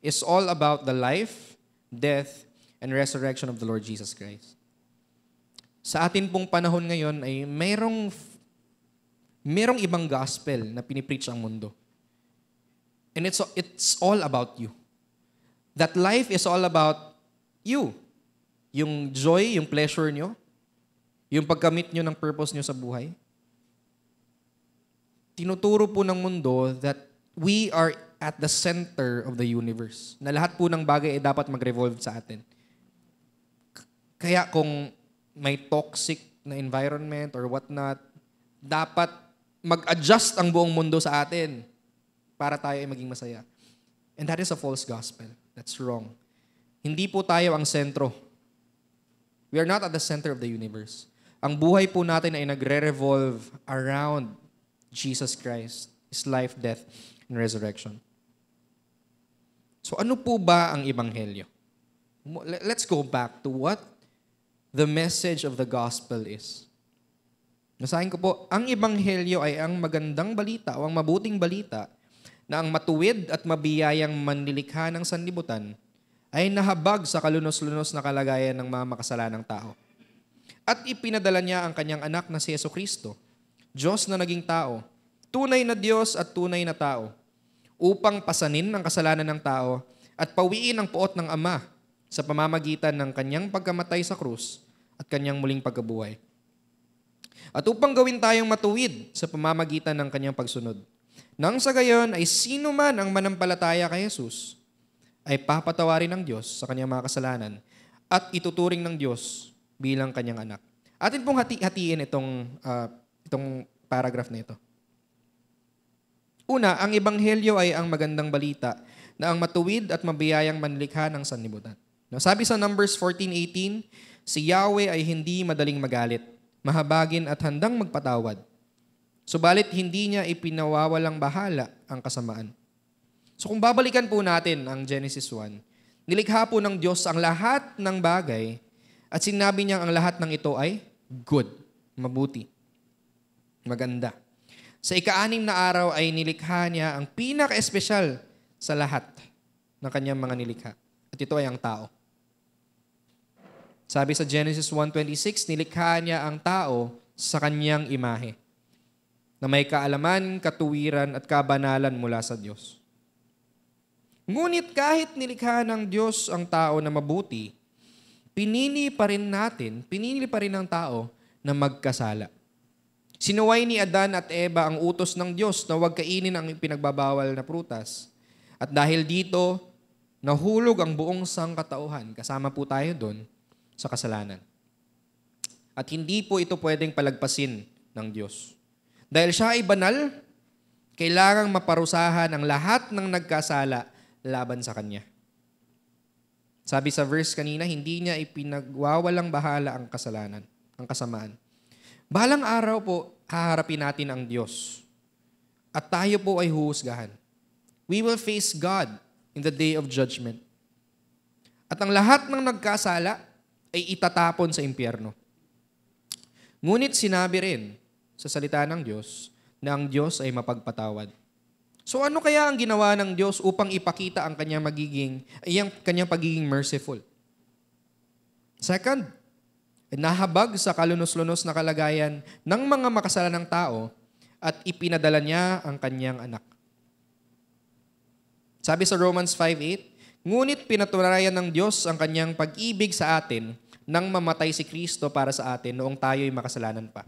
is all about the life, death, and resurrection of the Lord Jesus Christ. Sa atin pong panahon ngayon ay merong ibang gospel na pinipreach ang mundo. And it's all about you. That life is all about you. Yung joy, yung pleasure nyo, yung pagkamit nyo ng purpose nyo sa buhay. Tinuturo po ng mundo that we are at the center of the universe. Na lahat po ng bagay ay dapat mag-revolve sa atin. Kaya kung may toxic na environment or whatnot, dapat mag-adjust ang buong mundo sa atin para tayo ay maging masaya. And that is a false gospel. That's wrong. Hindi po tayo ang sentro. We are not at the center of the universe. Ang buhay po natin ay nagre-revolve around Jesus Christ, His life, death, and resurrection. So ano po ba ang ebanghelyo? Let's go back to what the message of the gospel is. Nasahin ko po, ang ebanghelyo ay ang magandang balita o ang mabuting balita na ang matuwid at mabiyayang manlilikha ng sanlibutan ay nahabag sa kalunos-lunos na kalagayan ng mga makasalanang tao. At ipinadala niya ang kanyang anak na si Jesucristo, Diyos na naging tao, tunay na Diyos at tunay na tao, upang pasanin ang kasalanan ng tao at pawiin ang puot ng Ama sa pamamagitan ng kanyang pagkamatay sa krus at kanyang muling pagkabuhay. At upang gawin tayong matuwid sa pamamagitan ng kanyang pagsunod. Nang sa gayon ay sino man ang manampalataya kay Jesus ay papatawarin ng Diyos sa kanyang mga kasalanan at ituturing ng Diyos bilang kanyang anak. Atin pong hatiin itong paragraph na ito. Una, ang ebanghelyo ay ang magandang balita na ang matuwid at mabiyayang manlikha ng sanlibutan. Sabi sa Numbers 14:18, si Yahweh ay hindi madaling magalit, mahabagin at handang magpatawad. Subalit hindi niya ipinawawalang bahala ang kasamaan. So kung babalikan po natin ang Genesis 1, nilikha po ng Diyos ang lahat ng bagay at sinabi niya ang lahat ng ito ay good, mabuti, maganda. Sa 6 na araw ay nilikha niya ang pinaka-espesyal sa lahat ng kanyang mga nilikha. At ito ay ang tao. Sabi sa Genesis 1:26, nilikha niya ang tao sa kanyang imahe, na may kaalaman, katuwiran at kabanalan mula sa Diyos. Ngunit kahit nilikha ng Diyos ang tao na mabuti, pinili pa rin ng tao na magkasala. Sinuway ni Adan at Eva ang utos ng Diyos na huwag kainin ang pinagbabawal na prutas. At dahil dito, nahulog ang buong sangkatauhan, kasama po tayo doon, sa kasalanan. At hindi po ito pwedeng palagpasin ng Diyos. Dahil siya ay banal, kailangang maparusahan ang lahat ng nagkasala laban sa Kanya. Sabi sa verse kanina, hindi niya ipinagwawalang bahala ang kasalanan, ang kasamaan. Balang araw po, haharapin natin ang Diyos. At tayo po ay huhusgahan. We will face God in the day of judgment. At ang lahat ng nagkasala ay itatapon sa impyerno. Ngunit sinabi rin sa salita ng Diyos na ang Diyos ay mapagpatawad. So ano kaya ang ginawa ng Diyos upang ipakita ang kanyang pagiging merciful? Second, nahabag sa kalunos-lunos na kalagayan ng mga makasalanang tao at ipinadala niya ang kanyang anak. Sabi sa Romans 5:8, ngunit pinatunayan ng Diyos ang kanyang pag-ibig sa atin nang mamatay si Kristo para sa atin noong tayo'y makasalanan pa.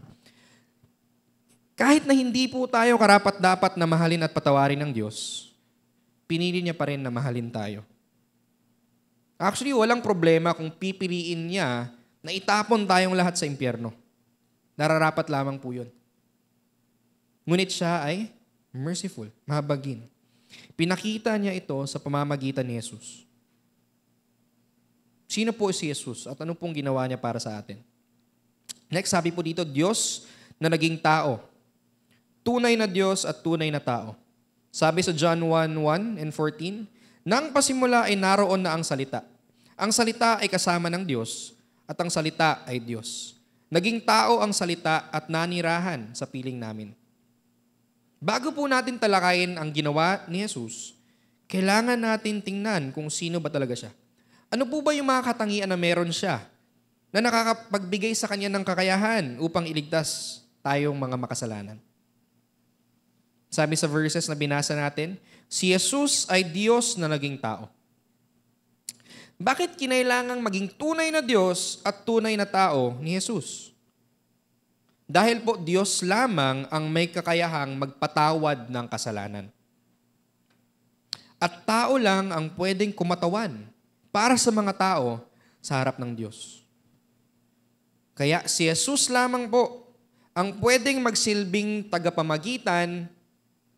Kahit na hindi po tayo karapat-dapat na mahalin at patawarin ng Diyos, pinili niya pa rin na mahalin tayo. Actually, walang problema kung pipiliin niya na itapon tayong lahat sa impyerno. Nararapat lamang po yun. Ngunit siya ay merciful, mahabagin. Pinakita niya ito sa pamamagitan ni Jesus. Sino po si Jesus at ano pong ginawa niya para sa atin? Next, sabi po dito, Diyos na naging tao. Tunay na Diyos at tunay na tao. Sabi sa John 1:1 and 14, nang pasimula ay naroon na ang salita. Ang salita ay kasama ng Diyos at ang salita ay Diyos. Naging tao ang salita at nanirahan sa piling namin. Bago po natin talakayin ang ginawa ni Jesus, kailangan natin tingnan kung sino ba talaga siya. Ano po ba yung mga katangian na meron siya na nakakapagbigay sa kanya ng kakayahan upang iligtas tayong mga makasalanan? Sabi sa verses na binasa natin, si Jesus ay Diyos na naging tao. Bakit kinailangang maging tunay na Diyos at tunay na tao ni Jesus? Dahil po Diyos lamang ang may kakayahang magpatawad ng kasalanan. At tao lang ang pwedeng kumatawan para sa mga tao sa harap ng Diyos. Kaya si Jesus lamang po ang pwedeng magsilbing tagapamagitan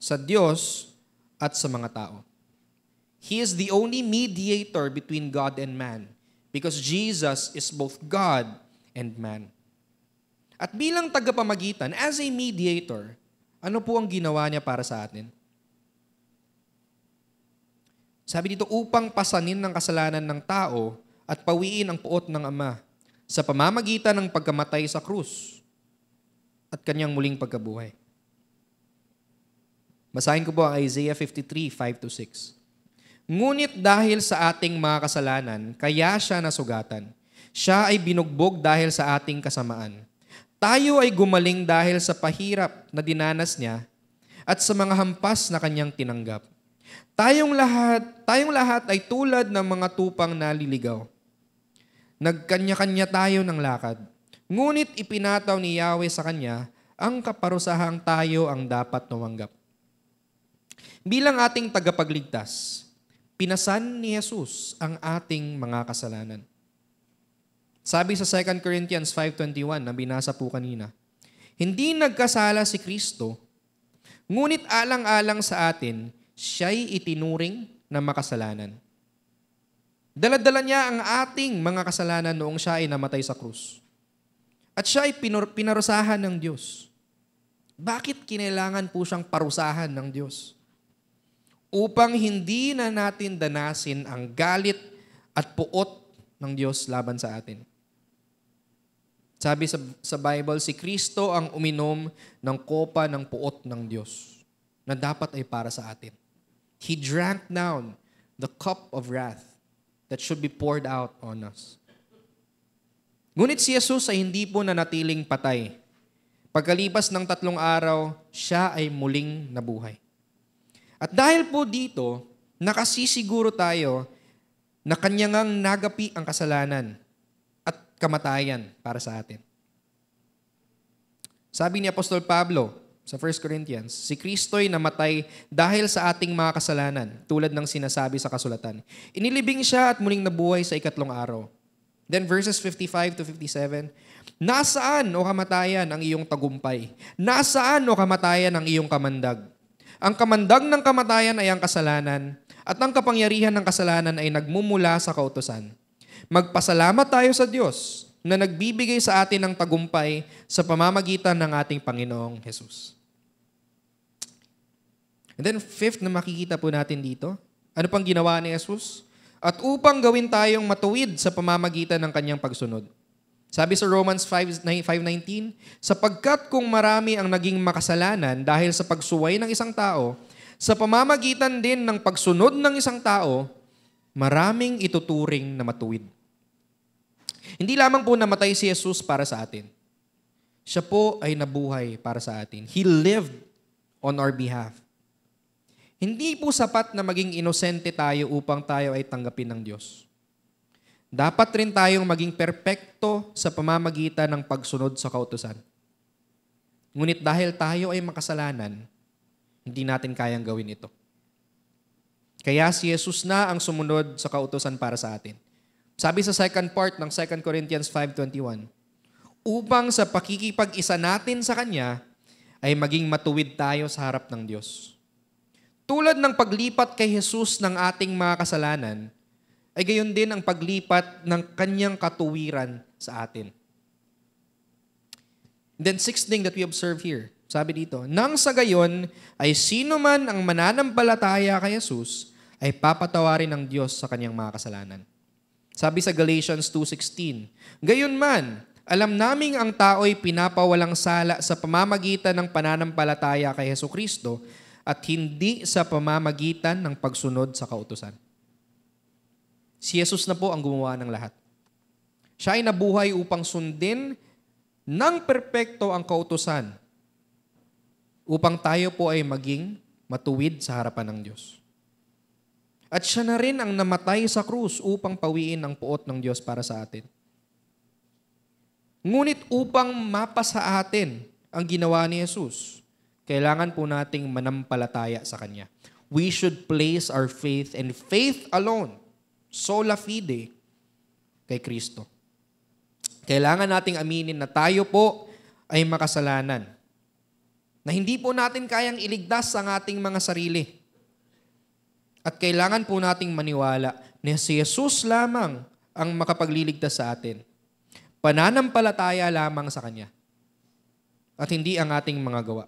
sa Diyos at sa mga tao. He is the only mediator between God and man because Jesus is both God and man. At bilang tagapamagitan, as a mediator, ano po ang ginawa niya para sa atin? Sabi dito, upang pasanin ng kasalanan ng tao at pawiin ang puot ng Ama sa pamamagitan ng pagkamatay sa krus at kanyang muling pagkabuhay. Basahin ko po ang Isaiah 53:5-6. Ngunit dahil sa ating mga kasalanan, kaya siya nasugatan. Siya ay binugbog dahil sa ating kasamaan. Tayo ay gumaling dahil sa pahirap na dinanas niya at sa mga hampas na kanyang tinanggap. Tayong lahat ay tulad ng mga tupang naliligaw. Nagkanya-kanya tayo ng lakad. Ngunit ipinataw ni Yahweh sa kanya ang kaparusahang tayo ang dapat tumanggap. Bilang ating tagapagligtas, pinasan ni Jesus ang ating mga kasalanan. Sabi sa 2 Corinthians 5:21 na binasa po kanina, hindi nagkasala si Kristo, ngunit alang-alang sa atin, siya'y itinuring na makasalanan. Dala-dala niya ang ating mga kasalanan noong siya ay namatay sa krus. At siya ay pinarusahan ng Diyos. Bakit kinailangan po siyang parusahan ng Diyos? Upang hindi na natin danasin ang galit at puot ng Diyos laban sa atin. Sabi sa Bible, si Kristo ang uminom ng kopa ng puot ng Diyos na dapat ay para sa atin. He drank down the cup of wrath that should be poured out on us. Ngunit si Jesus ay hindi po nanatiling patay. Pagkalipas ng 3 araw, siya ay muling nabuhay. At dahil po dito, nakasisiguro tayo na kanyang nagapi ang kasalanan at kamatayan para sa atin. Sabi ni Apostol Pablo sa 1 Corinthians, si Kristo'y namatay dahil sa ating mga kasalanan, tulad ng sinasabi sa kasulatan. Inilibing siya at muling nabuhay sa 3 araw. Then verses 55-57, nasaan o kamatayan ang iyong tagumpay? Nasaan o kamatayan ang iyong kamandag? Ang kamandag ng kamatayan ay ang kasalanan, at ang kapangyarihan ng kasalanan ay nagmumula sa kautusan. Magpasalamat tayo sa Diyos na nagbibigay sa atin ng tagumpay sa pamamagitan ng ating Panginoong Jesus. And then fifth na makikita po natin dito, ano pang ginawa ni Jesus? At upang gawin tayong matuwid sa pamamagitan ng kanyang pagsunod. Sabi sa Romans 5:19, sapagkat kung marami ang naging makasalanan dahil sa pagsuway ng isang tao, sa pamamagitan din ng pagsunod ng isang tao, maraming ituturing na matuwid. Hindi lamang po namatay si Jesus para sa atin. Siya po ay nabuhay para sa atin. He lived on our behalf. Hindi po sapat na maging inosente tayo upang tayo ay tanggapin ng Diyos. Dapat rin tayong maging perpekto sa pamamagitan ng pagsunod sa kautusan. Ngunit dahil tayo ay makasalanan, hindi natin kayang gawin ito. Kaya si Jesus na ang sumunod sa kautusan para sa atin. Sabi sa second part ng 2 Corinthians 5:21, upang sa pakikipag-isa natin sa Kanya ay maging matuwid tayo sa harap ng Diyos. Tulad ng paglipat kay Jesus ng ating mga kasalanan, ay gayon din ang paglipat ng Kanyang katuwiran sa atin. Then sixth thing that we observe here, sabi dito, nang sa gayon ay sino man ang mananampalataya kay Jesus ay papatawarin ng Diyos sa kanyang mga kasalanan. Sabi sa Galatians 2:16, gayon man, alam naming ang tao'y pinapawalang sala sa pamamagitan ng pananampalataya kay Jesucristo at hindi sa pamamagitan ng pagsunod sa kautusan. Si Jesus na po ang gumawa ng lahat. Siya ay nabuhay upang sundin ng perpekto ang kautusan upang tayo po ay maging matuwid sa harapan ng Diyos. At siya na rin ang namatay sa krus upang pawiin ang puot ng Diyos para sa atin. Ngunit upang mapasa atin ang ginawa ni Jesus, kailangan po nating manampalataya sa Kanya. We should place our faith and faith alone, sola fide, kay Kristo. Kailangan nating aminin na tayo po ay makasalanan. Na hindi po natin kayang iligtas ang ating mga sarili. At kailangan po nating maniwala na si Jesus lamang ang makapagliligtas sa atin. Pananampalataya lamang sa Kanya. At hindi ang ating mga gawa.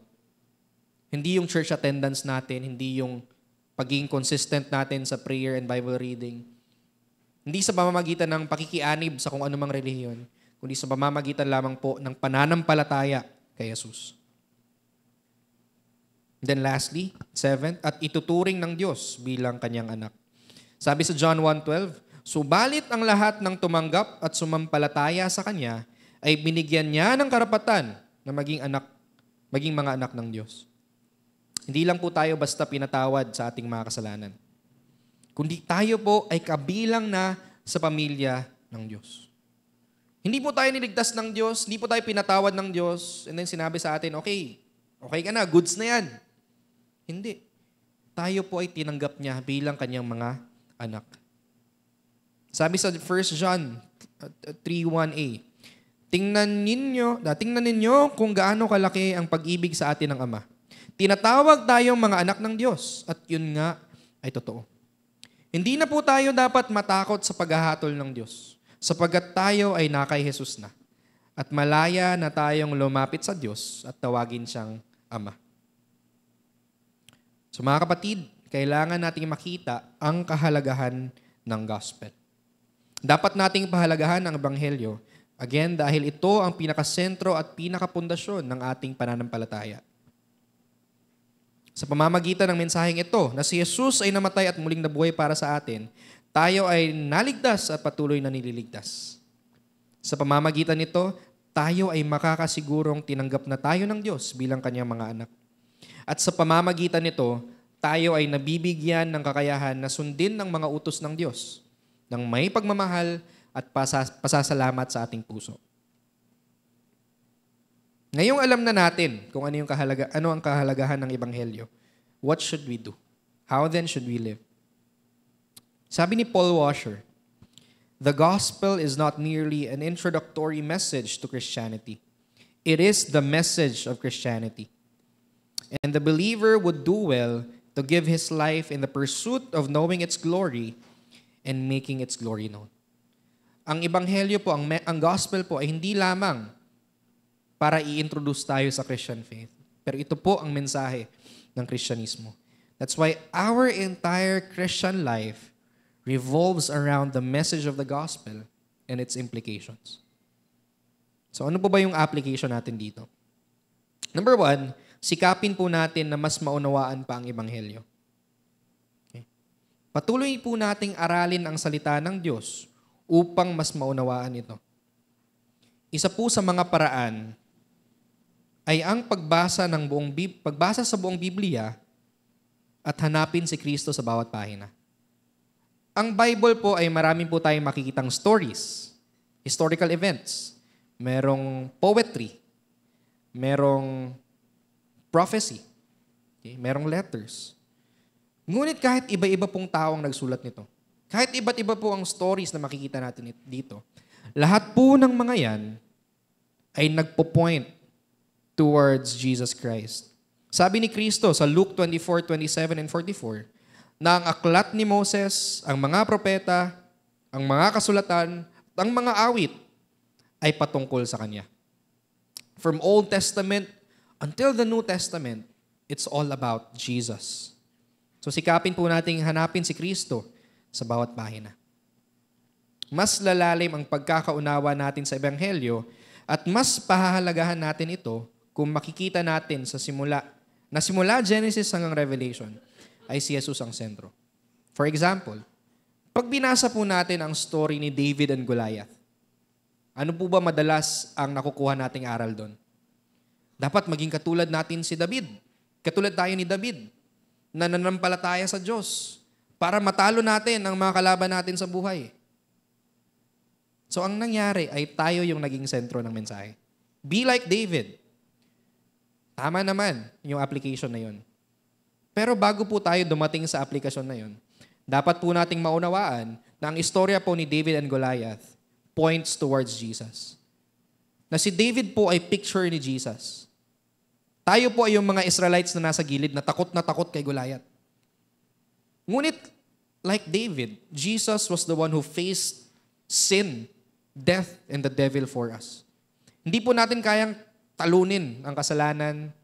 Hindi yung church attendance natin, hindi yung pagiging consistent natin sa prayer and Bible reading. Hindi sa pamamagitan ng pakikianib sa kung anumang relihiyon, kundi sa pamamagitan lamang po ng pananampalataya kay Jesus. Then lastly, seventh, at ituturing ng Diyos bilang Kanyang anak. Sabi sa John 1:12, subalit ang lahat ng tumanggap at sumampalataya sa Kanya ay binigyan niya ng karapatan na maging mga anak ng Diyos. Hindi lang po tayo basta pinatawad sa ating mga kasalanan, kundi tayo po ay kabilang na sa pamilya ng Diyos. Hindi po tayo niligtas ng Diyos, hindi po tayo pinatawad ng Diyos, and then sinabi sa atin, okay ka na, goods na yan. Hindi. Tayo po ay tinanggap niya bilang Kanyang mga anak. Sabi sa 1 John 3:1a, tingnan ninyo kung gaano kalaki ang pag-ibig sa atin ng Ama. Tinatawag tayong mga anak ng Diyos at yun nga ay totoo. Hindi na po tayo dapat matakot sa paghahatol ng Diyos sapagkat tayo ay nakay Jesus na at malaya na tayong lumapit sa Diyos at tawagin siyang Ama. So mga kapatid, kailangan nating makita ang kahalagahan ng gospel. Dapat nating pahalagahan ang ebanghelyo, again, dahil ito ang pinakasentro at pinakapundasyon ng ating pananampalataya. Sa pamamagitan ng mensaheng ito, na si Jesus ay namatay at muling nabuhay para sa atin, tayo ay naligtas at patuloy na nililigtas. Sa pamamagitan nito, tayo ay makakasigurong tinanggap na tayo ng Diyos bilang Kanyang mga anak. At sa pamamagitan nito, tayo ay nabibigyan ng kakayahan na sundin ng mga utos ng Diyos ng may pagmamahal at pasasalamat sa ating puso. Ngayong alam na natin kung ano ang kahalagahan ng Ebanghelyo, what should we do? How then should we live? Sabi ni Paul Washer, the gospel is not merely an introductory message to Christianity. It is the message of Christianity. And the believer would do well to give his life in the pursuit of knowing its glory and making its glory known. Ang ebanghelyo po, ang gospel po ay hindi lamang para i-introduce tayo sa Christian faith. Pero ito po ang mensahe ng Kristyanismo. That's why our entire Christian life revolves around the message of the gospel and its implications. So ano po ba yung application natin dito? Number 1, sikapin po natin na mas maunawaan pa ang ebanghelyo. Okay. Patuloy po nating aralin ang salita ng Diyos upang mas maunawaan ito. Isa po sa mga paraan ay ang pagbasa sa buong Biblia at hanapin si Kristo sa bawat pahina. Ang Bible po ay marami po tayong makikitang stories, historical events, merong poetry, merong prophecy, okay, merong letters. Ngunit kahit iba-iba pong tao ang nagsulat nito, kahit iba't iba po ang stories na makikita natin dito, lahat po ng mga yan ay nagpo-point towards Jesus Christ. Sabi ni Kristo sa Luke 24:27 and 44, na ang aklat ni Moses, ang mga propeta, ang mga kasulatan, at ang mga awit ay patungkol sa Kanya. From Old Testament until the New Testament, it's all about Jesus. So sikapin po nating hanapin si Kristo sa bawat pahina. Mas lalalim ang pagkakaunawa natin sa Ebanghelyo at mas pahahalagahan natin ito kung makikita natin sa simula Genesis hanggang Revelation ay si Jesus ang sentro. For example, pag binasa po natin ang story ni David and Goliath, ano po ba madalas ang nakukuha nating aral doon? Dapat maging katulad natin si David. Katulad tayo ni David na nanampalataya sa Diyos para matalo natin ang mga kalaban natin sa buhay. So ang nangyari ay tayo yung naging sentro ng mensahe. Be like David. Tama naman yung application na yun. Pero bago po tayo dumating sa aplikasyon na yun, dapat po nating maunawaan na ang istorya po ni David and Goliath points towards Jesus. Na si David po ay picture ni Jesus. Tayo po ay yung mga Israelites na nasa gilid na takot kay Goliath. Ngunit, like David, Jesus was the one who faced sin, death, and the devil for us. Hindi po natin kayang talunin ang kasalanan,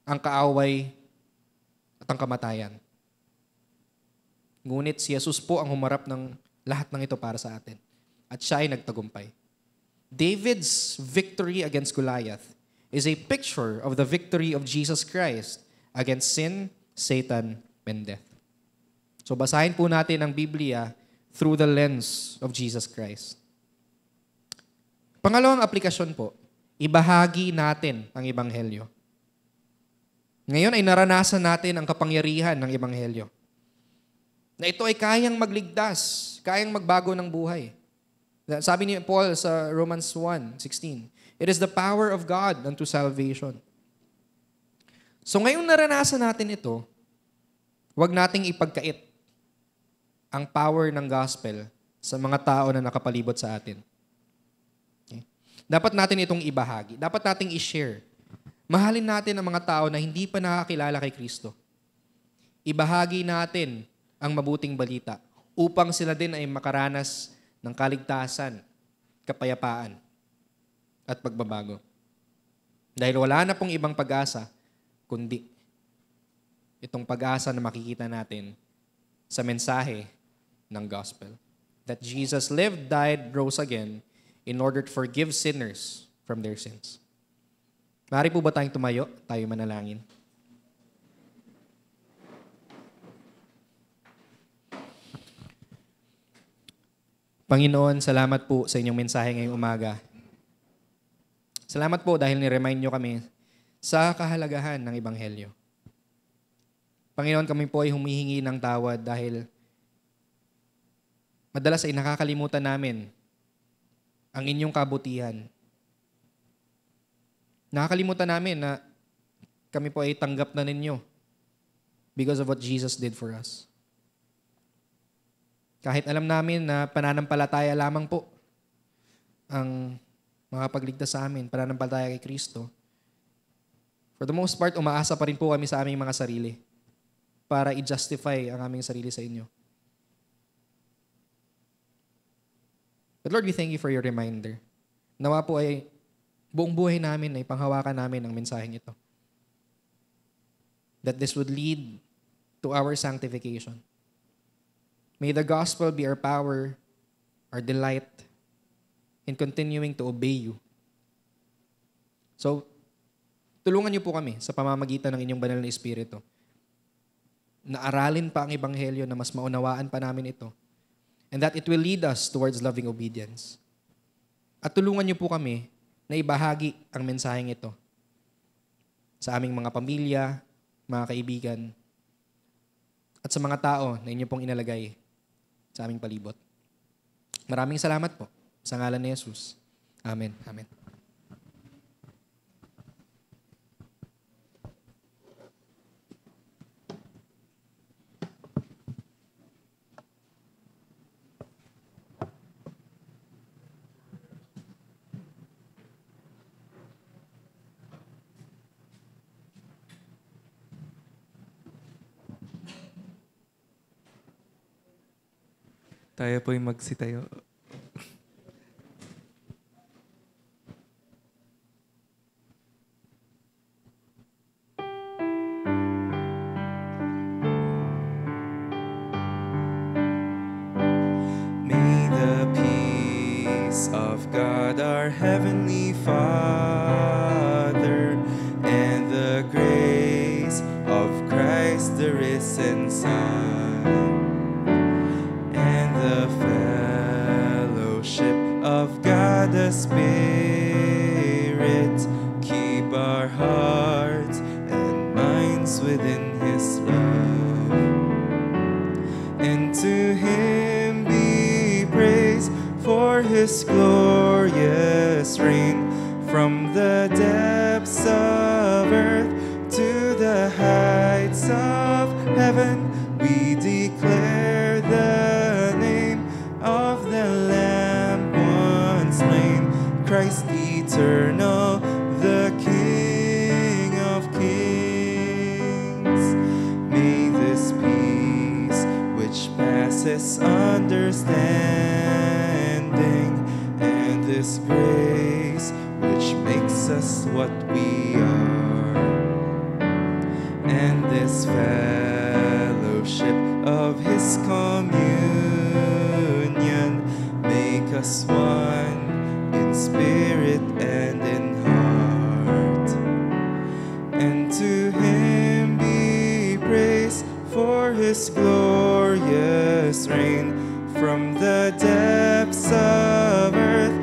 ang kaaway, at ang kamatayan. Ngunit si Jesus po ang humarap ng lahat ng ito para sa atin. At siya ay nagtagumpay. David's victory against Goliath is a picture of the victory of Jesus Christ against sin, Satan, and death. So basahin po natin ang Biblia through the lens of Jesus Christ. Pangalawang aplikasyon po, ibahagi natin ang Ebanghelyo. Ngayon ay naranasan natin ang kapangyarihan ng Ebanghelyo. Na ito ay kayang magligtas, kayang magbago ng buhay. Sabi ni Paul sa Romans 1:16, it is the power of God unto salvation. So ngayong naranasan natin ito, huwag nating ipagkait ang power ng gospel sa mga tao na nakapalibot sa atin. Okay? Dapat natin itong ibahagi. Dapat nating i-share. Mahalin natin ang mga tao na hindi pa nakakilala kay Kristo. Ibahagi natin ang mabuting balita upang sila din ay makaranas ng kaligtasan, kapayapaan, at pagbabago. Dahil wala na pong ibang pag-asa, kundi itong pag-asa na makikita natin sa mensahe ng gospel. That Jesus lived, died, rose again in order to forgive sinners from their sins. Maaari po ba tayong tumayo? Tayo manalangin. Panginoon, salamat po sa inyong mensahe ngayong umaga. Salamat po dahil ni-remind nyo kami sa kahalagahan ng Ebanghelyo. Panginoon, kami po ay humihingi ng tawad dahil madalas ay nakakalimutan namin ang inyong kabutihan. Nakakalimutan namin na kami po ay tanggap na ninyo because of what Jesus did for us. Kahit alam namin na pananampalataya lamang po ang makapagligtas sa amin, pananampalataya kay Kristo, For the most part, umaasa pa rin po kami sa aming mga sarili para i-justify ang aming sarili sa inyo. But Lord, we thank you for your reminder. Nawa po ay buong buhay namin ay panghawakan namin ang mensaheng ito. That this would lead to our sanctification. May the gospel be our power, our delight in continuing to obey you. So, tulungan niyo po kami sa pamamagitan ng inyong banal na Espiritu na aralin pa ang Ebanghelyo na mas maunawaan pa namin ito, and that it will lead us towards loving obedience. At tulungan niyo po kami na ibahagi ang mensaheng ito sa aming mga pamilya, mga kaibigan, at sa mga tao na inyo pong inalagay sa aming palibot. Maraming salamat po sa ngalan ni Jesus. Amen. Amen. Tayo po'y magsitayo. May the peace of God, our Heavenly Father, and the grace of Christ, the risen Son, and the fellowship of God the Spirit, keep our hearts and minds within His love. And to Him be praise for His glorious reign, from the depths of earth to the heights of heaven. We declare the name of the Lamb once slain, Christ eternal, the King of kings. May this peace which passes understanding, and this grace which makes us what we are, and this fellowship of His communion, make us one in spirit and in heart. And to Him be praise for His glorious reign, from the depths of earth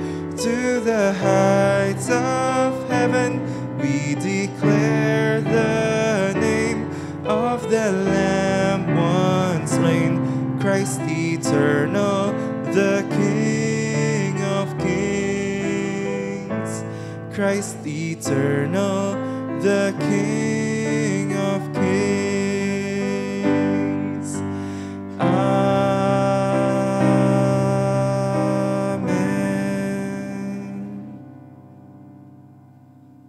to the heights of heaven. We declare the name of the Lamb once slain, Christ eternal, the King of kings. Christ eternal, the King of kings. Amen.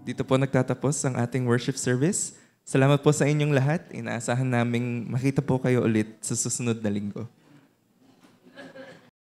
Dito po nagtatapos ang ating worship service. Salamat po sa inyong lahat. Inaasahan naming makita po kayo ulit sa susunod na linggo.